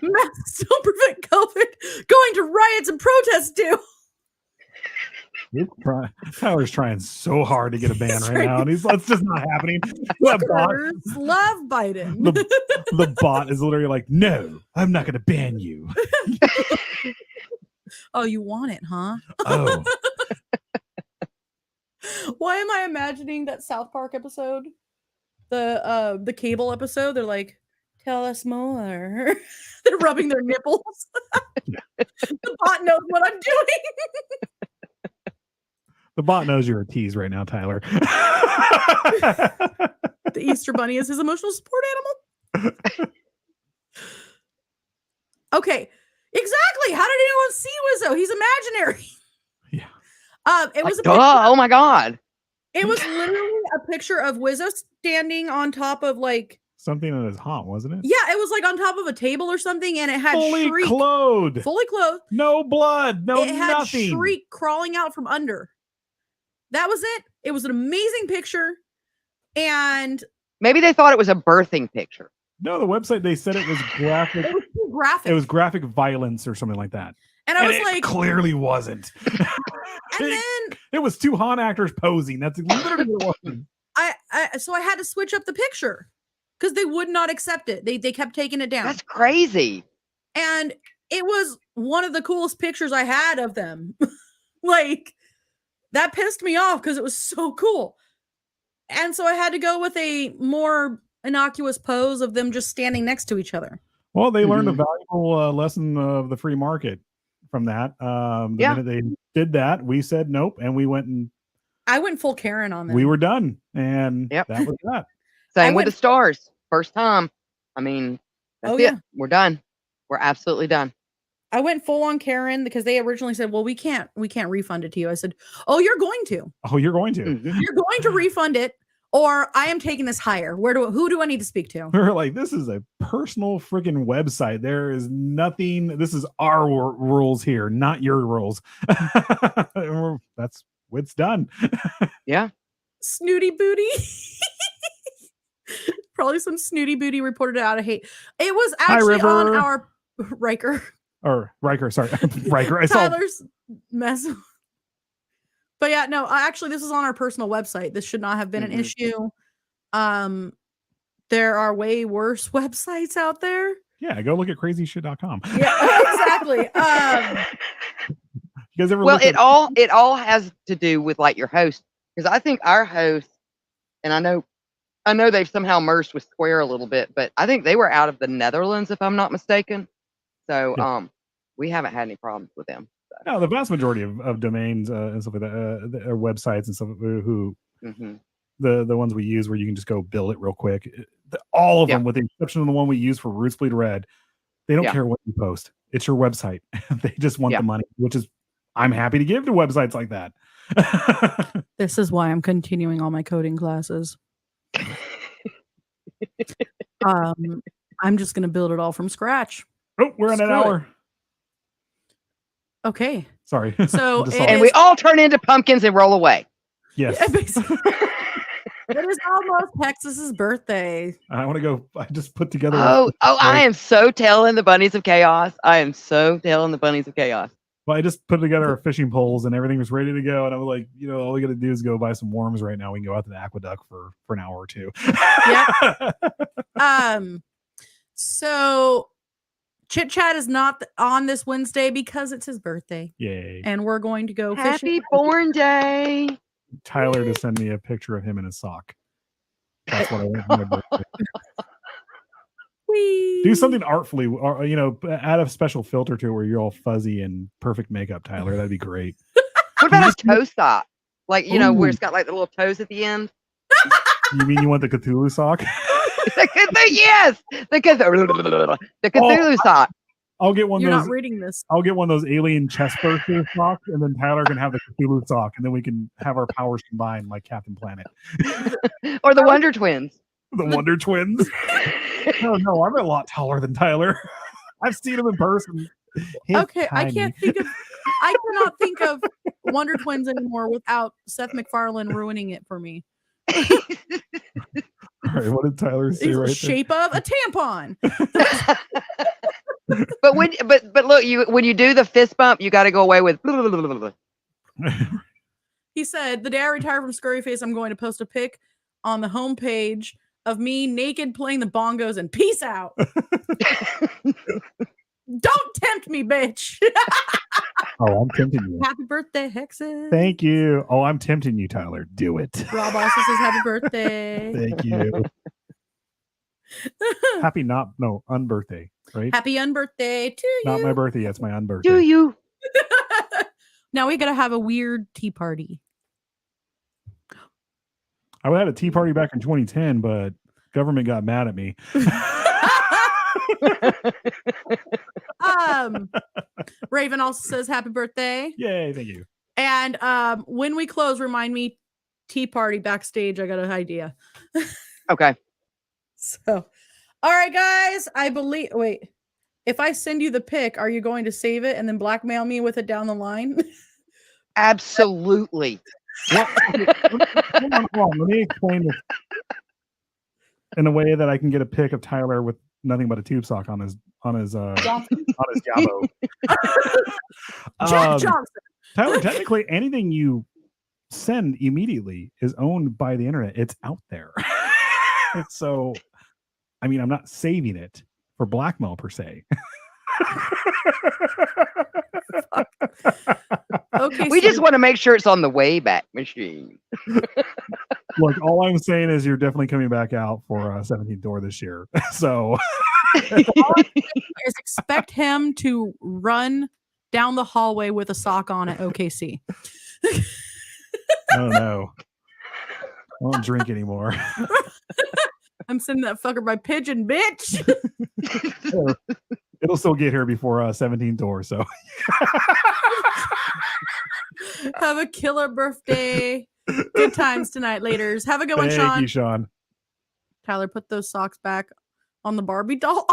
Masks don't prevent COVID. Going to riots and protests do. Tyler's trying so hard to get a ban right now, and it's just not happening. Love Biden. The bot is literally like, no, I'm not going to ban you. Oh, you want it, huh? Oh. Why am I imagining that South Park episode? The cable episode? They're like, tell us more. They're rubbing their nipples. The bot knows what I'm doing. The bot knows you're a tease right now, Tyler. The Easter Bunny is his emotional support animal. Okay. Exactly. How did anyone see Wizzo? He's imaginary. Yeah. It was oh my God. It was literally a picture of Wizzo standing on top of like something that is hot, wasn't it? Yeah, it was like on top of a table or something, and it had fully Shriek. Clothed. Fully clothed. No blood. No it had nothing. Shriek crawling out from under. That was it. It was an amazing picture. And maybe they thought it was a birthing picture. No, the website, they said it was graphic. It was too graphic. It was graphic violence or something like that. And I was like, clearly wasn't. And then it was two Han actors posing. That's literally what it was. So I had to switch up the picture because they would not accept it. They kept taking it down. That's crazy. And it was one of the coolest pictures I had of them. Like, that pissed me off because it was so cool. And so I had to go with a more innocuous pose of them just standing next to each other. Well, they learned a valuable lesson of the free market from that. The minute they did that, we said nope, and we went and I went full Karen on them. We were done, and that was that. Same with the stars. First time. I mean, that's it. We're done. We're absolutely done. I went full on Karen because they originally said, well, we can't refund it to you. I said, oh, you're going to. Oh, you're going to. Mm-hmm. You're going to refund it, or I am taking this higher. Who do I need to speak to? We're like, this is a personal freaking website. There is nothing. This is our rules here, not your rules. That's it's done. Yeah. Snooty booty. Probably some snooty booty reported out of hate. It was actually on our Riker. Sorry. Riker. I Tyler's mess. But yeah, no, actually this is on our personal website. This should not have been an issue. There are way worse websites out there. Yeah, go look at crazyshit.com. Yeah, exactly. You guys ever it all has to do with like your host, because I think our host, and I know they've somehow merged with Square a little bit, but I think they were out of the Netherlands, if I'm not mistaken. So we haven't had any problems with them. So. No, the vast majority of domains and stuff like that, or websites and stuff who the ones we use where you can just go build it real quick. All of them, with the exception of the one we use for Roots Bleed Red, they don't care what you post. It's your website. They just want the money, which is I'm happy to give to websites like that. This is why I'm continuing all my coding classes. I'm just gonna build it all from scratch. Oh, we're at an Screw it. hour. Okay. Sorry. So Just it saw- And we all turn into pumpkins and roll away. yes. Yeah, basically. It is almost Texas's birthday. I want to go. I just put together. Oh, I am so telling the bunnies of chaos. I am so telling the bunnies of chaos. Well, I just put together our fishing poles and everything was ready to go. And I was like, all we got to do is go buy some worms right now. We can go out to the aqueduct for an hour or two. So Chit Chat is not on this Wednesday because it's his birthday. Yay. And we're going to go Happy fishing. born day. Tyler to send me a picture of him in a sock. That's what I want for my birthday. Whee! Do something artfully, or add a special filter to it where you're all fuzzy and perfect makeup, Tyler. That'd be great. What about a toe sock? Like, where Ooh. it's got like the little toes at the end? You mean you want the Cthulhu sock? Yes! The Cthulhu sock. I'll get one You're of those. not reading this. I'll get one of those alien chest burster socks, and then Tyler can have the Cthulhu sock, and then we can have our powers combined like Captain Planet. Or the Wonder Twins. The Wonder Twins. No, I'm a lot taller than Tyler. I've seen him in person. He's Okay, I tiny. cannot think of Wonder Twins anymore without Seth MacFarlane ruining it for me. All right, what did Tyler say It's right the shape of a tampon. But look, when you do the fist bump, you got to go away with. He said, "The day I retire from Scurry Face, I'm going to post a pic on the homepage of me naked playing the bongos and peace out." Don't tempt me, bitch. Oh, I'm tempting you. Happy birthday, Hexes. Thank you. Oh, I'm tempting you, Tyler. Do it. Rob also says happy birthday. Thank you. Happy unbirthday, right? Happy unbirthday to you. Not my birthday. It's my unbirthday. Do you? Now we gotta have a weird tea party. I had a tea party back in 2010, but government got mad at me. Raven also says happy birthday. Yay, thank you. And when we close, remind me, tea party backstage. I got an idea. Okay. So, all right, guys. Wait, if I send you the pic, are you going to save it and then blackmail me with it down the line? Absolutely. Well, hold on. Let me explain this in a way that I can get a pic of Tyler with nothing but a tube sock on his yabo. Jack Johnson. Tyler, technically anything you send immediately is owned by the internet. It's out there. So, I mean, I'm not saving it for blackmail per se. Okay, so We just want to make sure it's on the Wayback Machine. look, all I'm saying is you're definitely coming back out for 17th Door this year. So all I'm saying is expect him to run down the hallway with a sock on at OKC. oh no. I don't drink anymore. I'm sending that fucker by pigeon, bitch. It'll still get here before 17th Door, so Have a killer birthday. Good times tonight, laters. Have a good one, thank Sean. you, Sean. Tyler, put those socks back on the Barbie doll.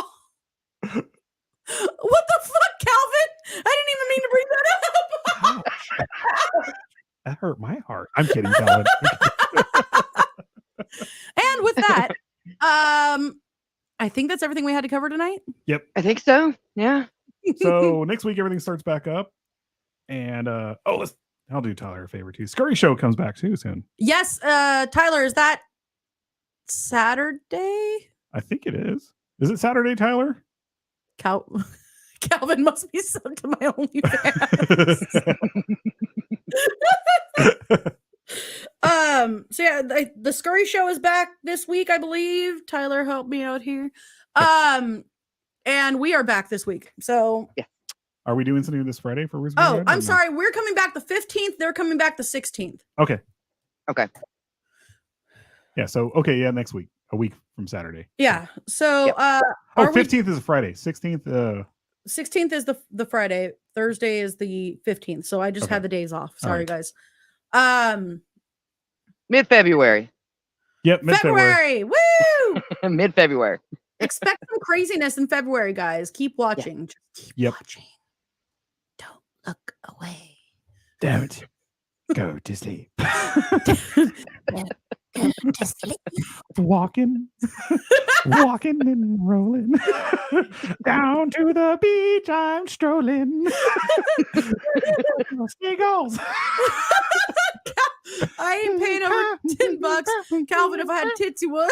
What the fuck, Calvin? I didn't even mean to bring that up. Ouch. That hurt my heart. I'm kidding, Calvin. And with that, I think that's everything we had to cover tonight. Yep. I think so. Yeah. So next week everything starts back up. And I'll do Tyler a favor too. Scurry Show comes back too soon. Yes, Tyler, is that Saturday? I think it is. Is it Saturday, Tyler? Calvin must be subbed to my OnlyFans. So yeah, the Scurry Show is back this week, I believe. Tyler, help me out here. And we are back this week. So yeah. Are we doing something this Friday for Wisdom? Oh, I'm sorry. We're coming back the 15th. They're coming back the 16th. Okay. Yeah. So next week, a week from Saturday. Yeah. So Yep. 15th is a Friday. 16th. 16th is the Friday. Thursday is the 15th. So I just had the days off. Sorry, right. guys. Mid-February. Yep, mid-February. February. Woo! Mid-February. Expect some craziness in February, guys. Keep watching. Just keep watching. Don't look away. Don't go to sleep. Go to sleep. Walking and rolling down to the beach. I'm strolling. Seagulls. I ain't paying over $10, Calvin. If I had tits, you would.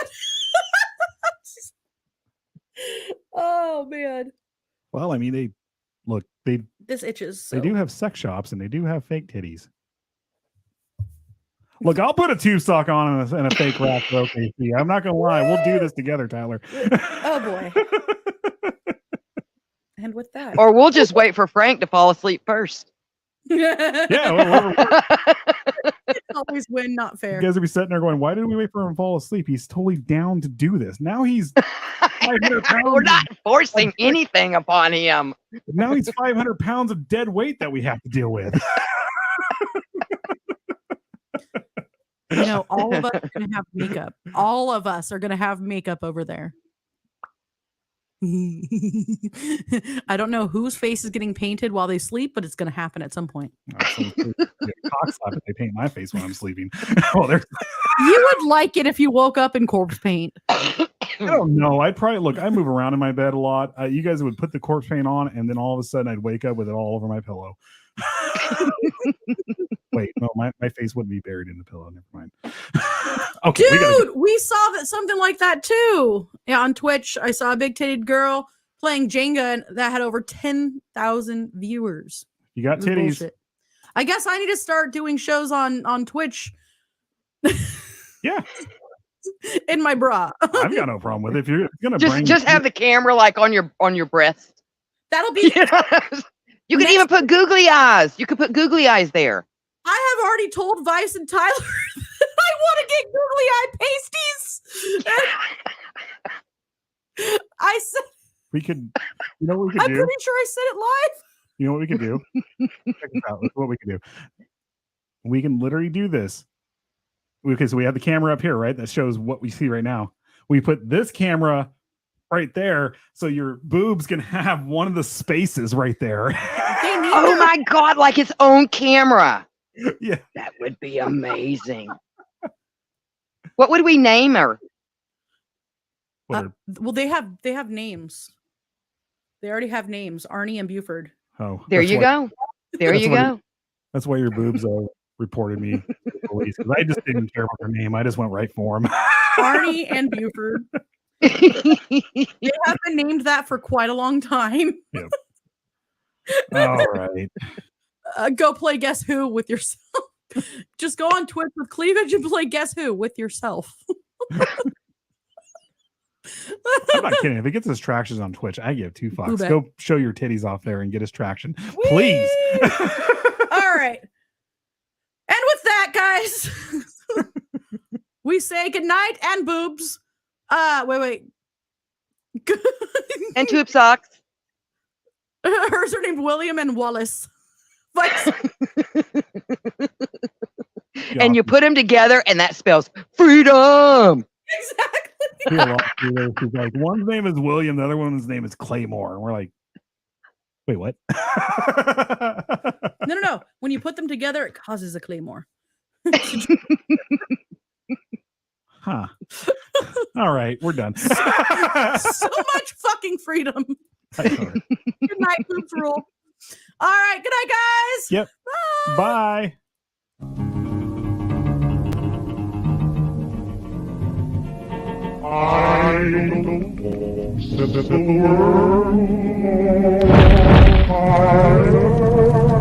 Oh man. Well, I mean, this itches. So. They do have sex shops and they do have fake titties. Look, I'll put a tube sock on and a fake rack for OKC. I'm not gonna lie, we'll do this together, Tyler. Oh boy. And with that, or we'll just wait for Frank to fall asleep first. Yeah, it's always win, not fair. You guys will be sitting there going, "Why didn't we wait for him to fall asleep? He's totally down to do this." Now he's 500 pounds. We're not forcing anything upon him. Now he's 500 pounds of dead weight that we have to deal with. You know, all of us are going to have makeup. All of us are going to have makeup over there. I don't know whose face is getting painted while they sleep, but it's going to happen at some point. They paint my face when I'm sleeping. Well, you would like it if you woke up in corpse paint. I don't know. I'd probably look. I move around in my bed a lot. You guys would put the corpse paint on, and then all of a sudden, I'd wake up with it all over my pillow. Wait, no, my face wouldn't be buried in the pillow. Never mind. Okay, dude, we saw that something like that too. Yeah, on Twitch, I saw a big-titted girl playing Jenga and that had over 10,000 viewers. You got titties. Bullshit. I guess I need to start doing shows on Twitch. Yeah. In my bra. I've got no problem with it. If you're gonna just have the camera like on your breast. That'll be. You can even put googly eyes. You could put googly eyes there. I have already told Vice and Tyler that I want to get googly eye pasties. I said we could. You know what we could I'm do? pretty sure I said it live. You know what we could do? Check this out. Look what we can do. We can literally do this. Because we have the camera up here, right? That shows what we see right now. We put this camera right there, so your boobs can have one of the spaces right there. Oh my God, like its own camera. Yeah. That would be amazing. What would we name her? Well, they have names. They already have names. Arnie and Buford. Oh. There you go. There you go. That's why your boobs reported me to the police, because I just didn't care about their name. I just went right for them. Arnie and Buford. They have been named that for quite a long time. Yep. All right. Go play Guess Who with yourself. Just go on Twitch with Cleavage and play Guess Who with yourself. I'm not kidding. If it gets us traction on Twitch, I give 2 fucks. Go show your titties off there and get us traction, please. All right. And with that, guys, we say goodnight and boobs. Wait. And tube socks. Hers are named William and Wallace. And you put them together, and that spells freedom. Exactly. Like, one's name is William, the other one's name is Claymore, and we're like, wait, what? No. When you put them together, it causes a claymore. Huh. All right, we're done. So much fucking freedom. Good night, Poops Rule. All right, good night, guys. Yep. Bye. I don't know, set the world on fire.